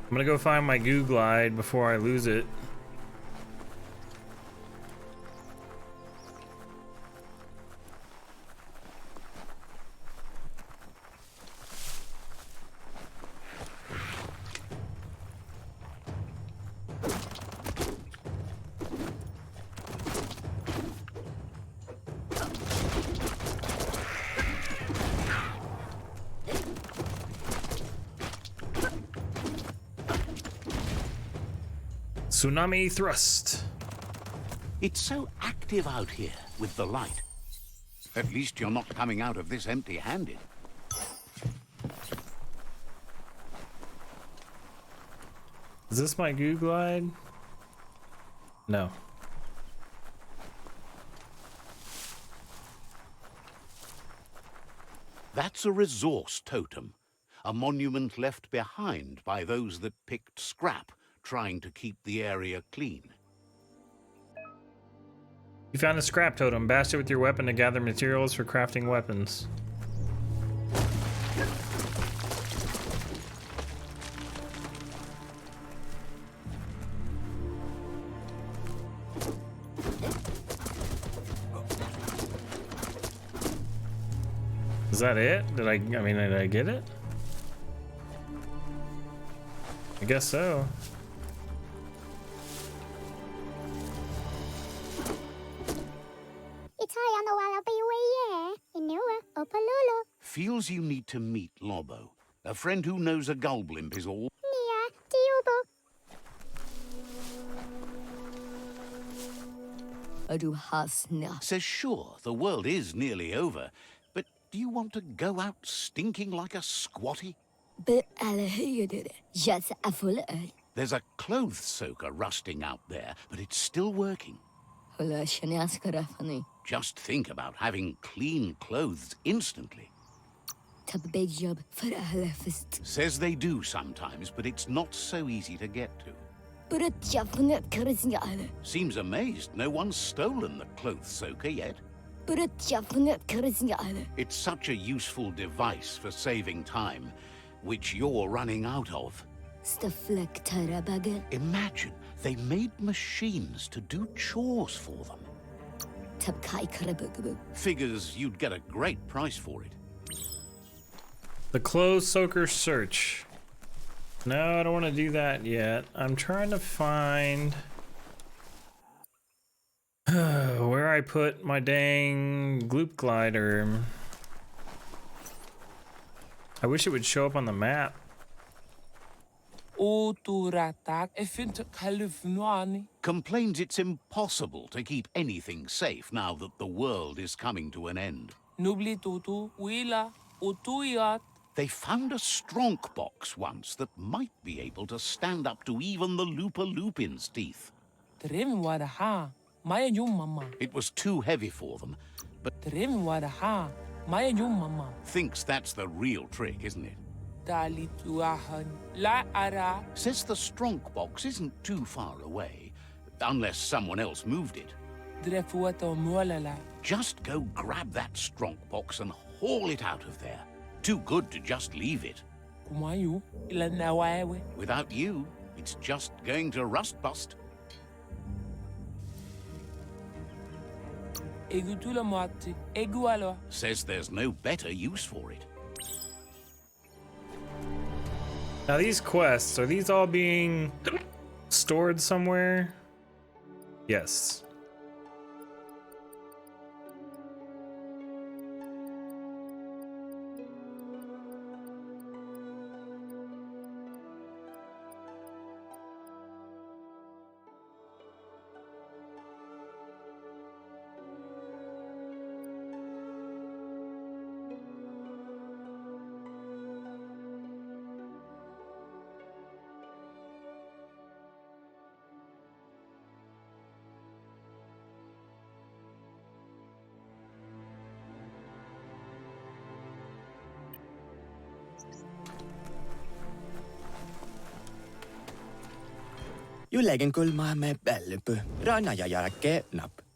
I'm gonna go find my Goo Glide before I lose it. Tsunami thrust. It's so active out here with the light. At least you're not coming out of this empty-handed. Is this my Goo Glide? No. That's a resource totem, a monument left behind by those that picked scrap, trying to keep the area clean. You found a scrap totem. Bash it with your weapon to gather materials for crafting weapons. Is that it? Did I get it? I guess so. Feels you need to meet Lobo. A friend who knows a gullblimp is all. Says sure, the world is nearly over, but do you want to go out stinking like a squatty? There's a clothes soaker rusting out there, but it's still working. Just think about having clean clothes instantly. Says they do sometimes, but it's not so easy to get to. Seems amazed no one's stolen the clothes soaker yet. It's such a useful device for saving time, which you're running out of. Imagine they made machines to do chores for them. Figures you'd get a great price for it. The clothes soaker search. No, I don't want to do that yet. I'm trying to find where I put my dang gloop glider. I wish it would show up on the map. Complains it's impossible to keep anything safe now that the world is coming to an end. They found a stronk box once that might be able to stand up to even the Looper-Lupin's teeth. It was too heavy for them, but thinks that's the real trick, isn't it? Says the stronk box isn't too far away, unless someone else moved it. Just go grab that stronk box and haul it out of there. Too good to just leave it. Without you, it's just going to rust bust. Says there's no better use for it. Now these quests, are these all being stored somewhere? Yes.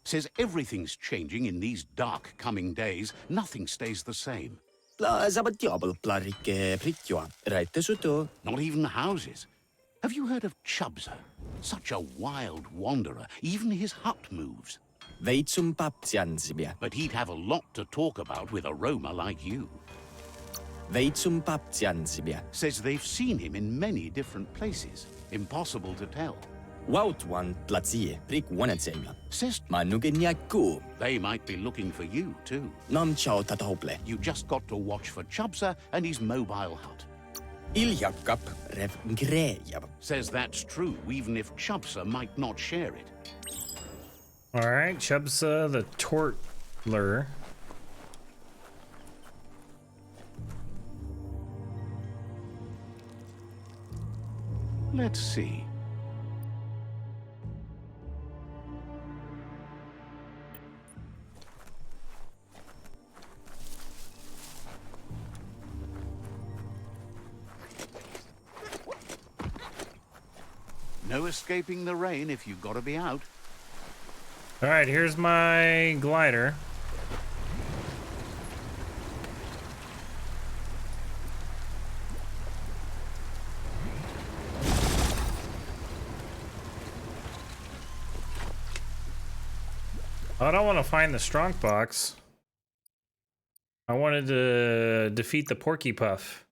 Says everything's changing in these dark coming days. Nothing stays the same. Not even houses. Have you heard of Chubza? Such a wild wanderer. Even his hut moves. But he'd have a lot to talk about with a roamer like you. Says they've seen him in many different places. Impossible to tell. Says they might be looking for you, too. You just got to watch for Chubza and his mobile hut. Says that's true, even if Chubza might not share it. Alright, Chubza the Tortler. Let's see. No escaping the rain if you've got to be out. Alright, here's my glider. I don't want to find the strong box. I wanted to defeat the Porky Puff.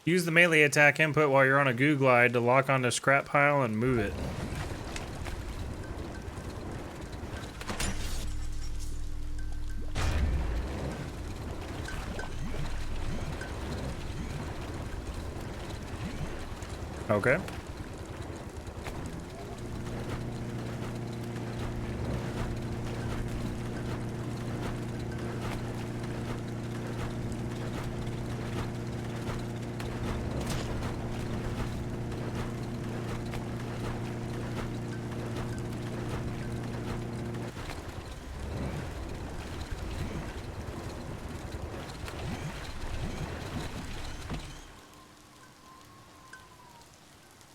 Use the melee attack input while you're on a goo glide to lock onto scrap pile and move it. Okay.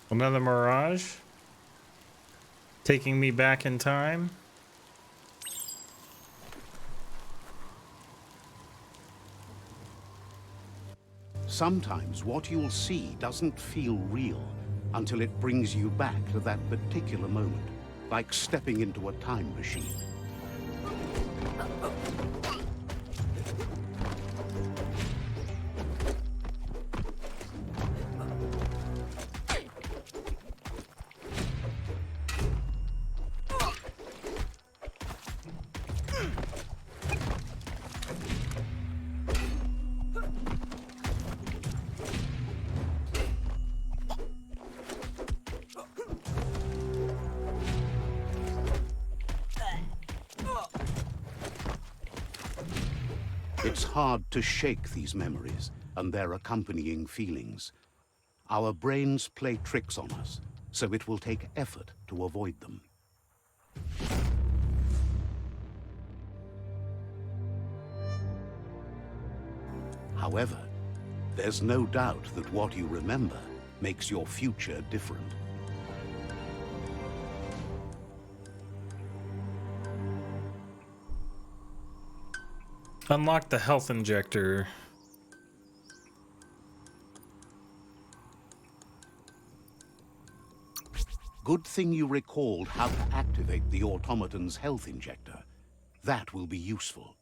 Another Mirage. Taking me back in time. Sometimes what you'll see doesn't feel real until it brings you back to that particular moment, like stepping into a time machine. It's hard to shake these memories and their accompanying feelings. Our brains play tricks on us, so it will take effort to avoid them. However, there's no doubt that what you remember makes your future different. Unlock the health injector. Good thing you recalled how to activate the automaton's health injector. That will be useful.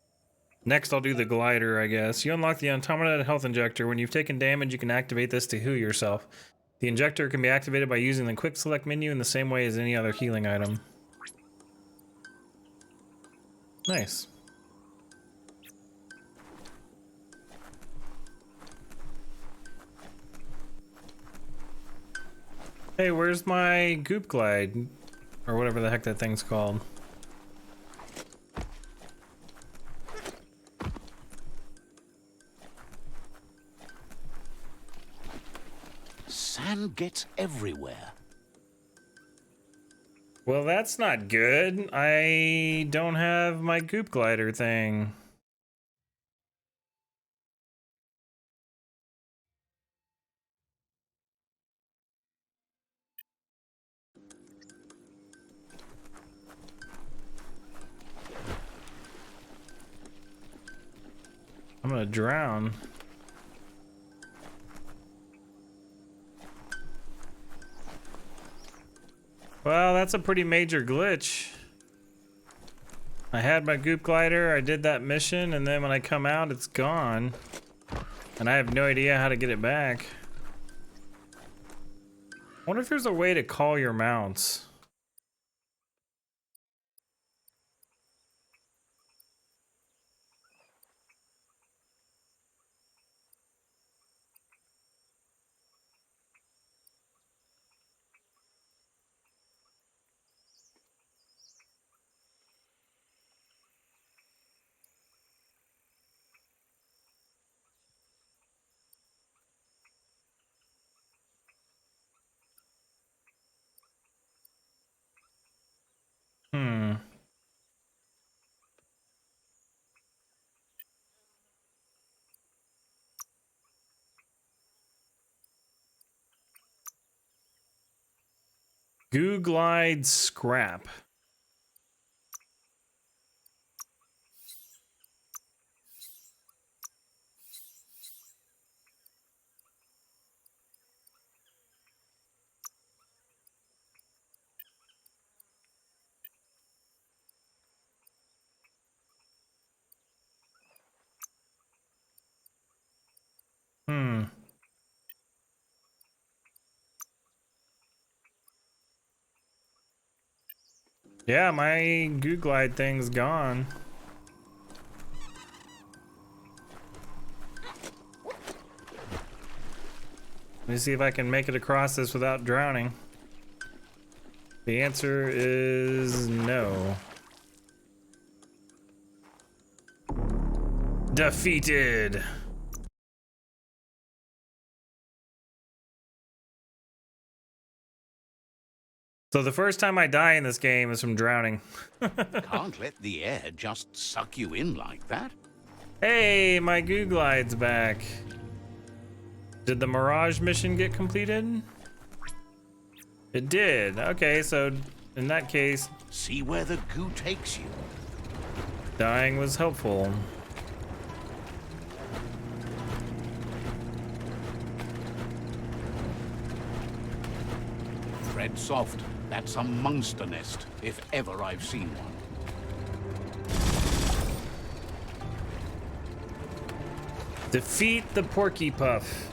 Next, I'll do the glider, I guess. You unlock the automaton health injector. When you've taken damage, you can activate this to heal yourself. The injector can be activated by using the quick select menu in the same way as any other healing item. Nice. Hey, where's my goop glide? Or whatever the heck that thing's called. Sand gets everywhere. Well, that's not good. I don't have my goop glider thing. I'm gonna drown. Well, that's a pretty major glitch. I had my goop glider, I did that mission, and then when I come out, it's gone. And I have no idea how to get it back. I wonder if there's a way to call your mounts. Goo glide scrap. Yeah, my goo glide thing's gone. Let me see if I can make it across this without drowning. The answer is no. Defeated. So the first time I die in this game is from drowning. Can't let the air just suck you in like that. Hey, my goo glide's back. Did the Mirage mission get completed? It did. Okay, so in that case, See where the goo takes you. dying was helpful. tread soft. That's a monster nest, if ever I've seen one. Defeat the Porky Puff.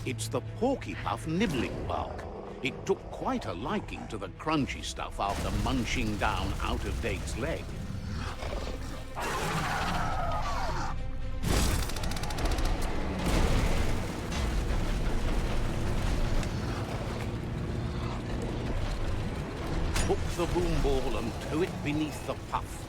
It's the Porky Puff nibbling bark. It took quite a liking to the crunchy stuff after munching down out-of-date's leg. Hook the boom ball and tow it beneath the puff.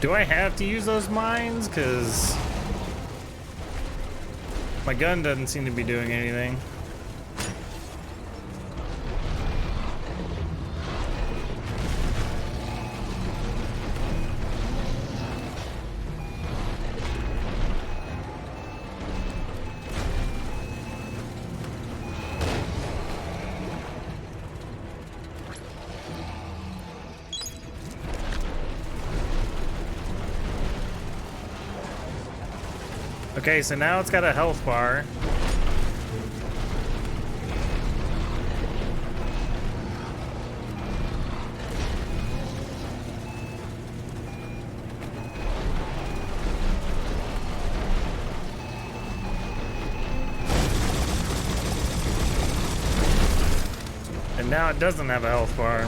Do I have to use those mines? Because my gun doesn't seem to be doing anything. Okay, so now it's got a health bar. And now it doesn't have a health bar.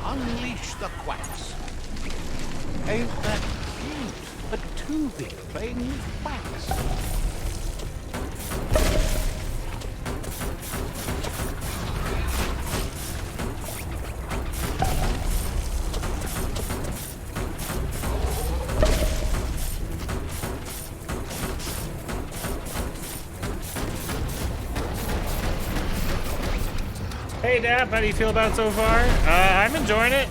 Unleash the quacks. Ain't that too big playing with wax. Hey Dap, how do you feel about it so far? I'm enjoying it.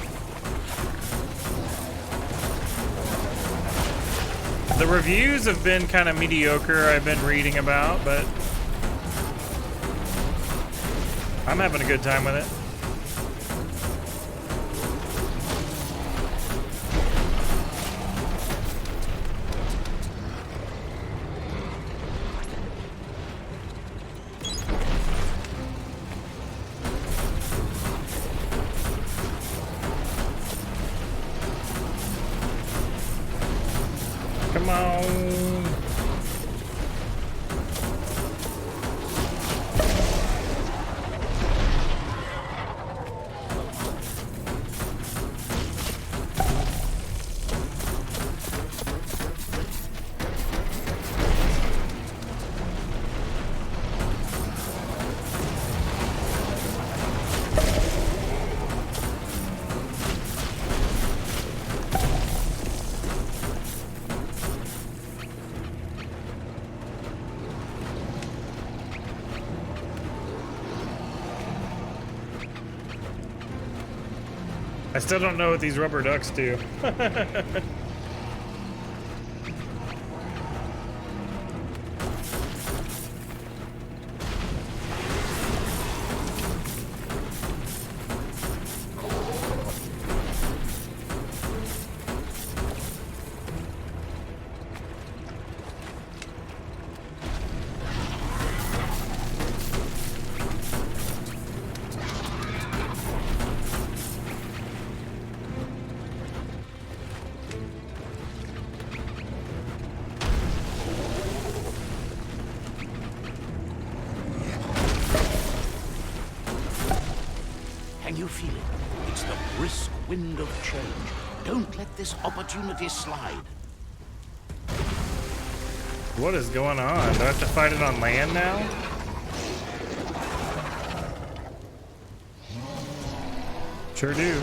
The reviews have been kind of mediocre, I've been reading about, but I'm having a good time with it. Come on. I still don't know what these rubber ducks do. Can you feel it? It's the brisk wind of change. Don't let this opportunity slide. What is going on? Do I have to fight it on land now? Sure do.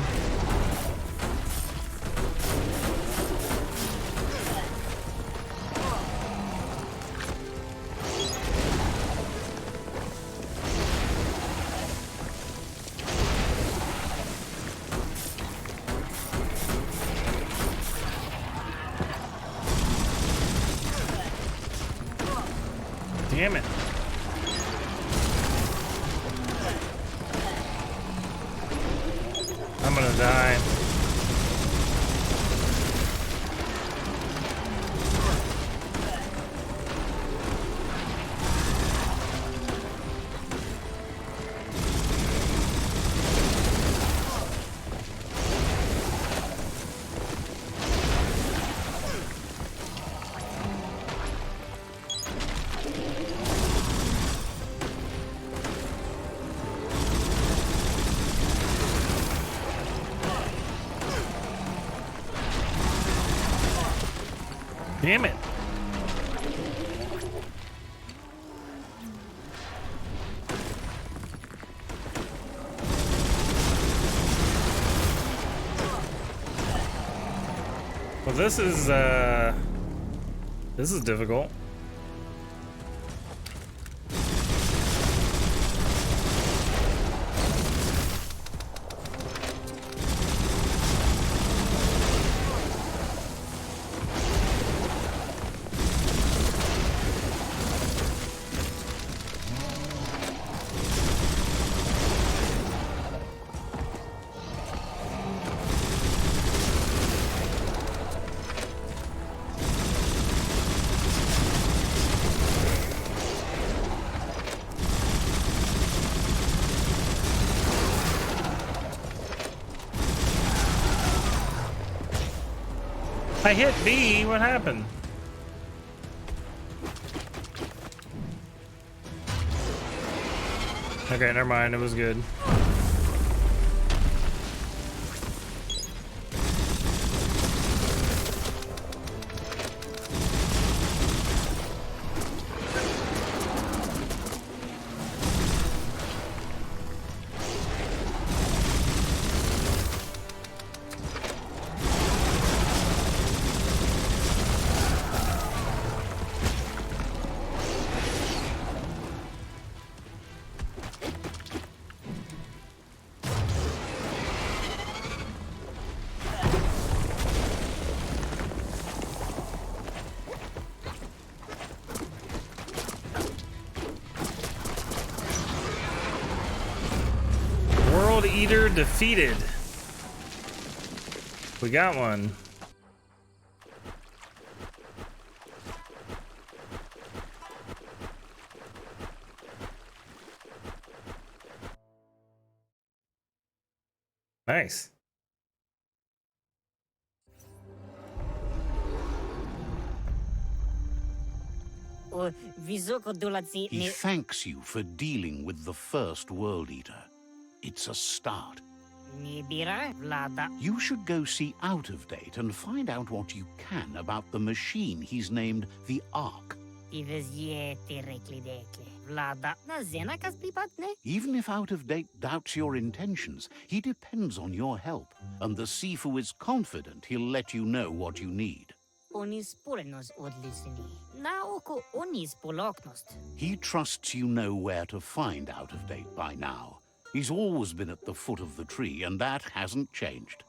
Damn it. I'm gonna die. Damn it. Well, this is difficult. I hit B, what happened? Okay, never mind, it was good. World Eater defeated. We got one. Nice. He thanks you for dealing with the first World Eater. It's a start. You should go see Out of Date and find out what you can about the machine he's named the Ark. Even if Out of Date doubts your intentions, he depends on your help, and the Sifu is confident he'll let you know what you need. He trusts you know where to find Out of Date by now. He's always been at the foot of the tree, and that hasn't changed.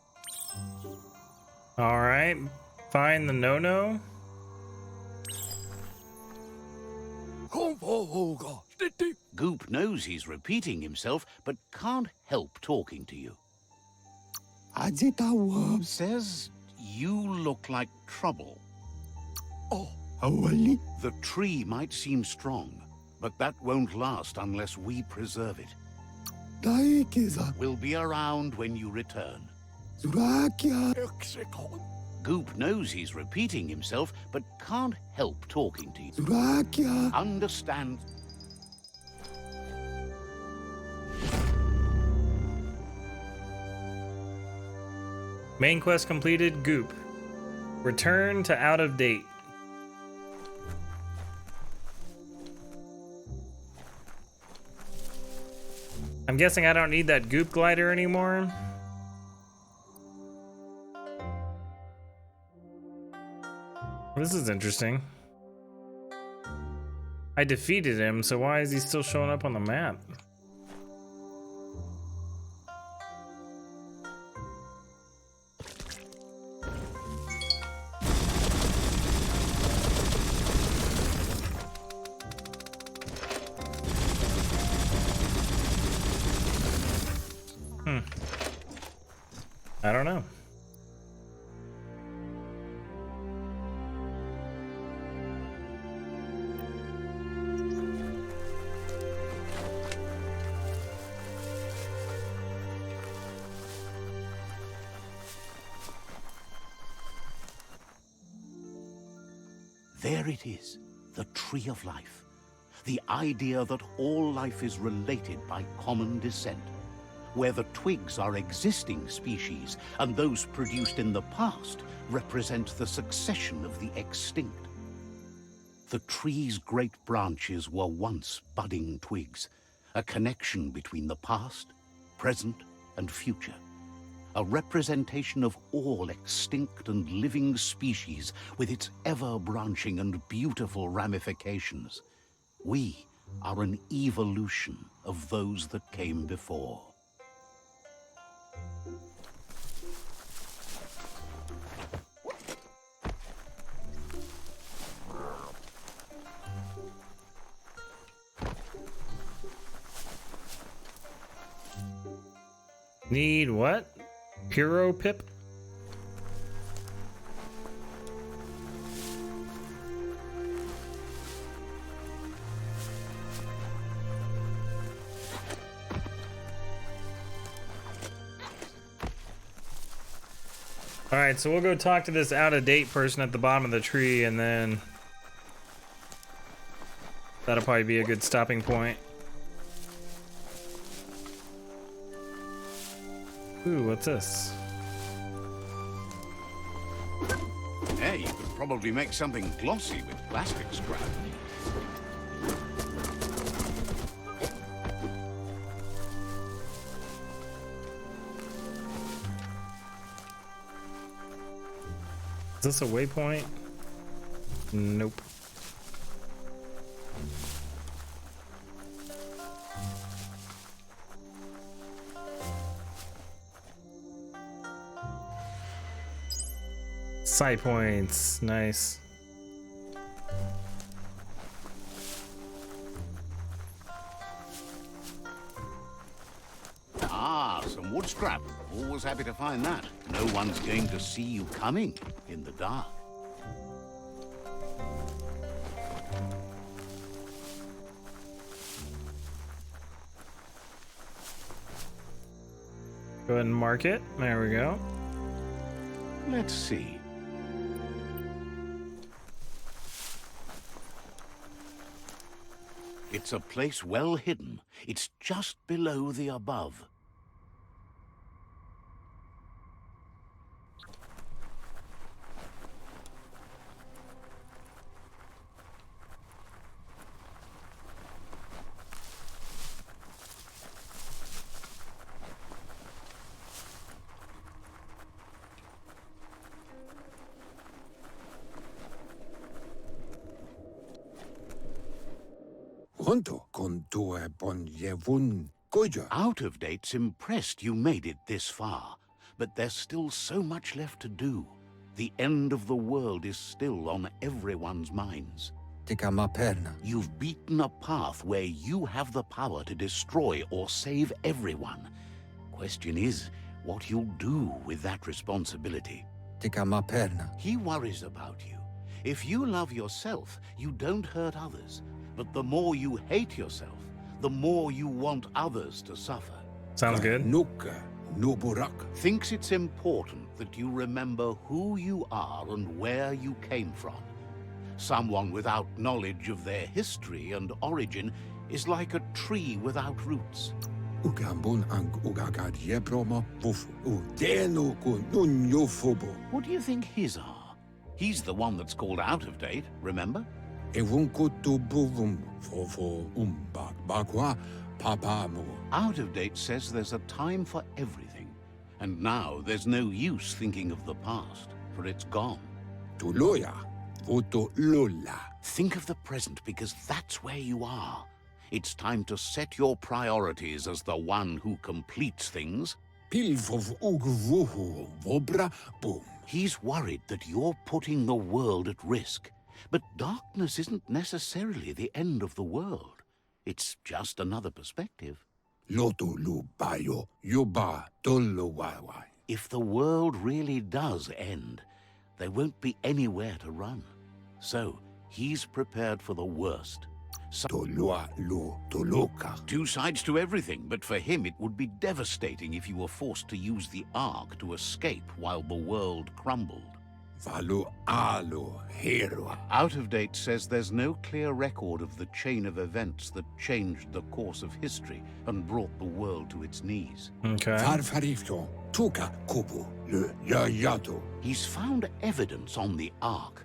All right, find the no-no. Goop knows he's repeating himself, but can't help talking to you. Says you look like trouble. The tree might seem strong, but that won't last unless we preserve it. We'll be around when you return. Goop knows he's repeating himself, but can't help talking to you. Understand? Main quest completed. Goop. Return to Out of Date. I'm guessing I don't need that goop glider anymore. This is interesting. I defeated him, so why is he still showing up on the map? I don't know. There it is, the Tree of Life. The idea that all life is related by common descent, where the twigs are existing species and those produced in the past represent the succession of the extinct. The tree's great branches were once budding twigs, a connection between the past, present, and future. A representation of all extinct and living species with its ever-branching and beautiful ramifications. We are an evolution of those that came before. Need what? Pyro pip? All right, so we'll go talk to this out-of-date person at the bottom of the tree, and then that'll probably be a good stopping point. Ooh, what's this? Yeah, you could probably make something glossy with plastic scrap. Is this a waypoint? Nope. Side points, nice. Ah, some wood scrap. Always happy to find that. No one's going to see you coming in the dark. Go ahead and mark it. There we go. Let's see. It's a place well hidden. It's just below the above. Junto con tu bonjevun gojo. Out of Date's impressed you made it this far, but there's still so much left to do. The end of the world is still on everyone's minds. Tika ma perna. You've beaten a path where you have the power to destroy or save everyone. Question is, what you'll do with that responsibility. Tika ma perna. He worries about you. If you love yourself, you don't hurt others. But the more you hate yourself, the more you want others to suffer. Sounds good. Nuka, nuburak. Thinks it's important that you remember who you are and where you came from. Someone without knowledge of their history and origin is like a tree without roots. Ugambun ang ugagad yebroma wufu. Udenu ku nunyofubo. What do you think his are? He's the one that's called Out of Date, remember? Evunkutu buvum fofo umbak bakwa papamu. Out of Date says there's a time for everything. And now there's no use thinking of the past, for it's gone. Tuloya, vuto lula. Think of the present because that's where you are. It's time to set your priorities as the one who completes things. Pilvov ugvuhu vobra boom. He's worried that you're putting the world at risk. But darkness isn't necessarily the end of the world. It's just another perspective. Lotu lu bayo yuba dolo wai. If the world really does end, there won't be anywhere to run. So he's prepared for the worst. Tolua lu toloka. Two sides to everything, but for him it would be devastating if you were forced to use the Ark to escape while the world crumbled. Valu alu hero. Out of Date says there's no clear record of the chain of events that changed the course of history and brought the world to its knees. Okay. Farfarifto tuka kubu le yayato. He's found evidence on the Ark,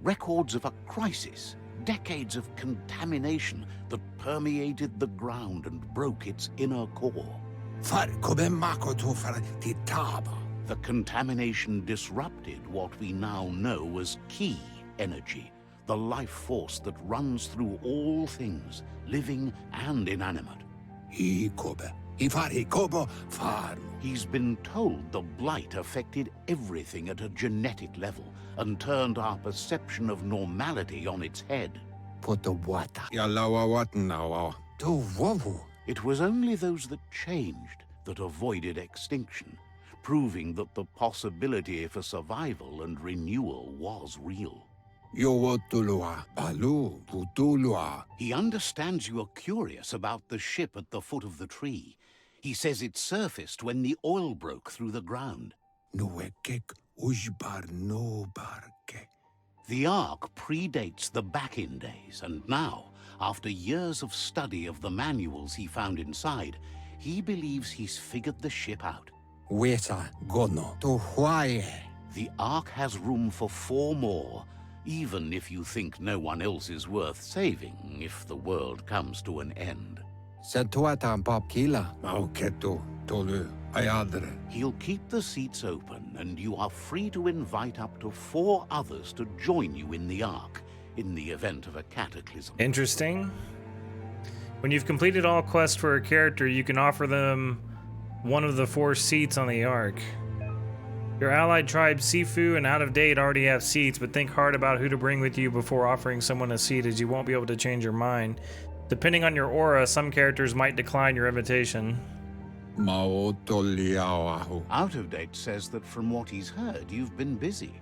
records of a crisis, decades of contamination that permeated the ground and broke its inner core. Far kobe mako to far titaba. The contamination disrupted what we now know as key energy, the life force that runs through all things, living and inanimate. He's been told the blight affected everything at a genetic level and turned our perception of normality on its head. It was only those that changed that avoided extinction, proving that the possibility for survival and renewal was real. He understands you are curious about the ship at the foot of the tree. He says it surfaced when the oil broke through the ground. The Ark predates the back-in days, and now, after years of study of the manuals he found inside, he believes he's figured the ship out. The Ark has room for 4 more, even if you think no one else is worth saving if the world comes to an end. He'll keep the seats open, and you are free to invite up to 4 others to join you in the Ark in the event of a cataclysm. Interesting. When you've completed all quests for a character, you can offer them one of the 4 seats on the Ark. Your allied tribe Sifu and Out of Date already have seats, but think hard about who to bring with you before offering someone a seat, as you won't be able to change your mind. Depending on your aura, some characters might decline your invitation. Maotoliawahu. Out of Date says that from what he's heard, you've been busy.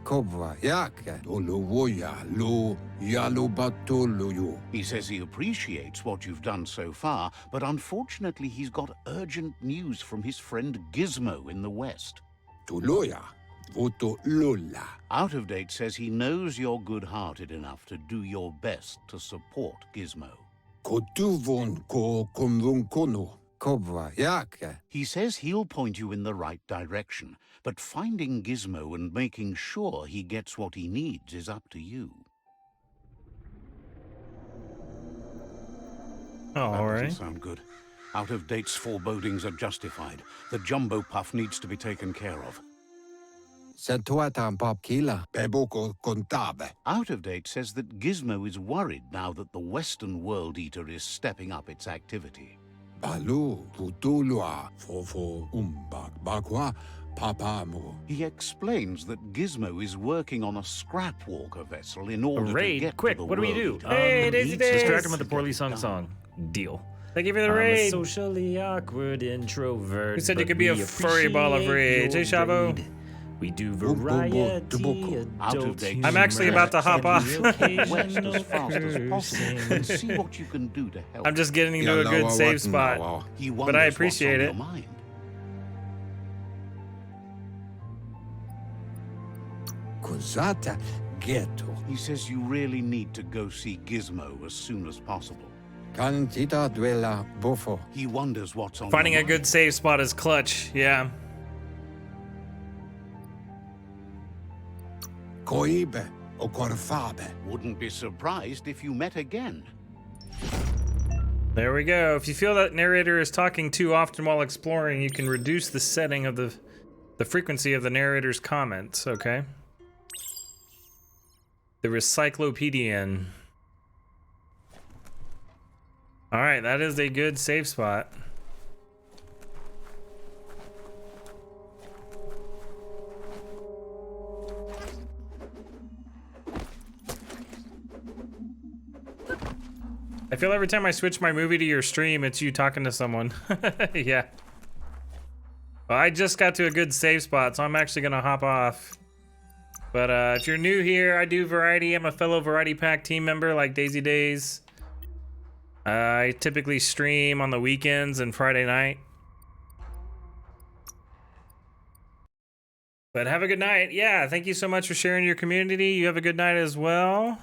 Kobra yake. Tolowoya lo yalo batoloyo. He says he appreciates what you've done so far, but unfortunately he's got urgent news from his friend Gizmo in the West. Toloya. Voto lola. Out of Date says he knows you're good-hearted enough to do your best to support Gizmo. Kotuvon ko konvonkono. Kobra yake. He says he'll point you in the right direction, but finding Gizmo and making sure he gets what he needs is up to you. That All doesn't right. sound good. Out of Date's forebodings are justified. The jumbo puff needs to be taken care of. Setuatan popkila. Beboko kontabe. Out of Date says that Gizmo is worried now that the Western World Eater is stepping up its activity. Balu. Tutulua. Fofo umbak bakwa. Papamo. He explains that Gizmo is working on a scrap walker vessel in A order to raid? get Quick, to the what do we do? World Eater. Hey, Daisy Needs Days! to Distract him with the get poorly it sung done. song. Deal. Thank you for the I'm a raid. socially awkward introvert. Who said you but could be a we furry ball of appreciate rage? Hey, your Shavo? raid. We do Boom, boom, boom, variety, tubuko. Out of adult date. I'm actually about to hop off. West occasional as fast as possible and see cursing. what you can do to help. I'm just getting into a good save spot. He but I wonders appreciate what's it. on your mind. Kozata ghetto. He says you really need to go see Gizmo as soon as possible. Cantita duela bofo. He wonders what's on Finding your a good mind. save spot is clutch. Yeah. Coibe o corfabe. Wouldn't be surprised if you met again. There we go. If you feel that narrator is talking too often while exploring, you can reduce the setting of the frequency of the narrator's comments, okay? The Recyclopedian. All right, that is a good save spot. I feel every time I switch my movie to your stream, it's you talking to someone. Yeah. Well, I just got to a good save spot, so I'm actually gonna hop off. But if you're new here, I do Variety. I'm a fellow Variety Pack team member like Daisy Days. I typically stream on the weekends and Friday night. But have a good night. Yeah, thank you so much for sharing your community. You have a good night as well.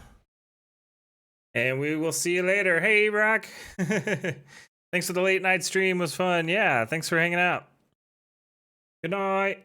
And we will see you later. Hey, Rock. Thanks for the late night stream. It was fun. Yeah, thanks for hanging out. Good night.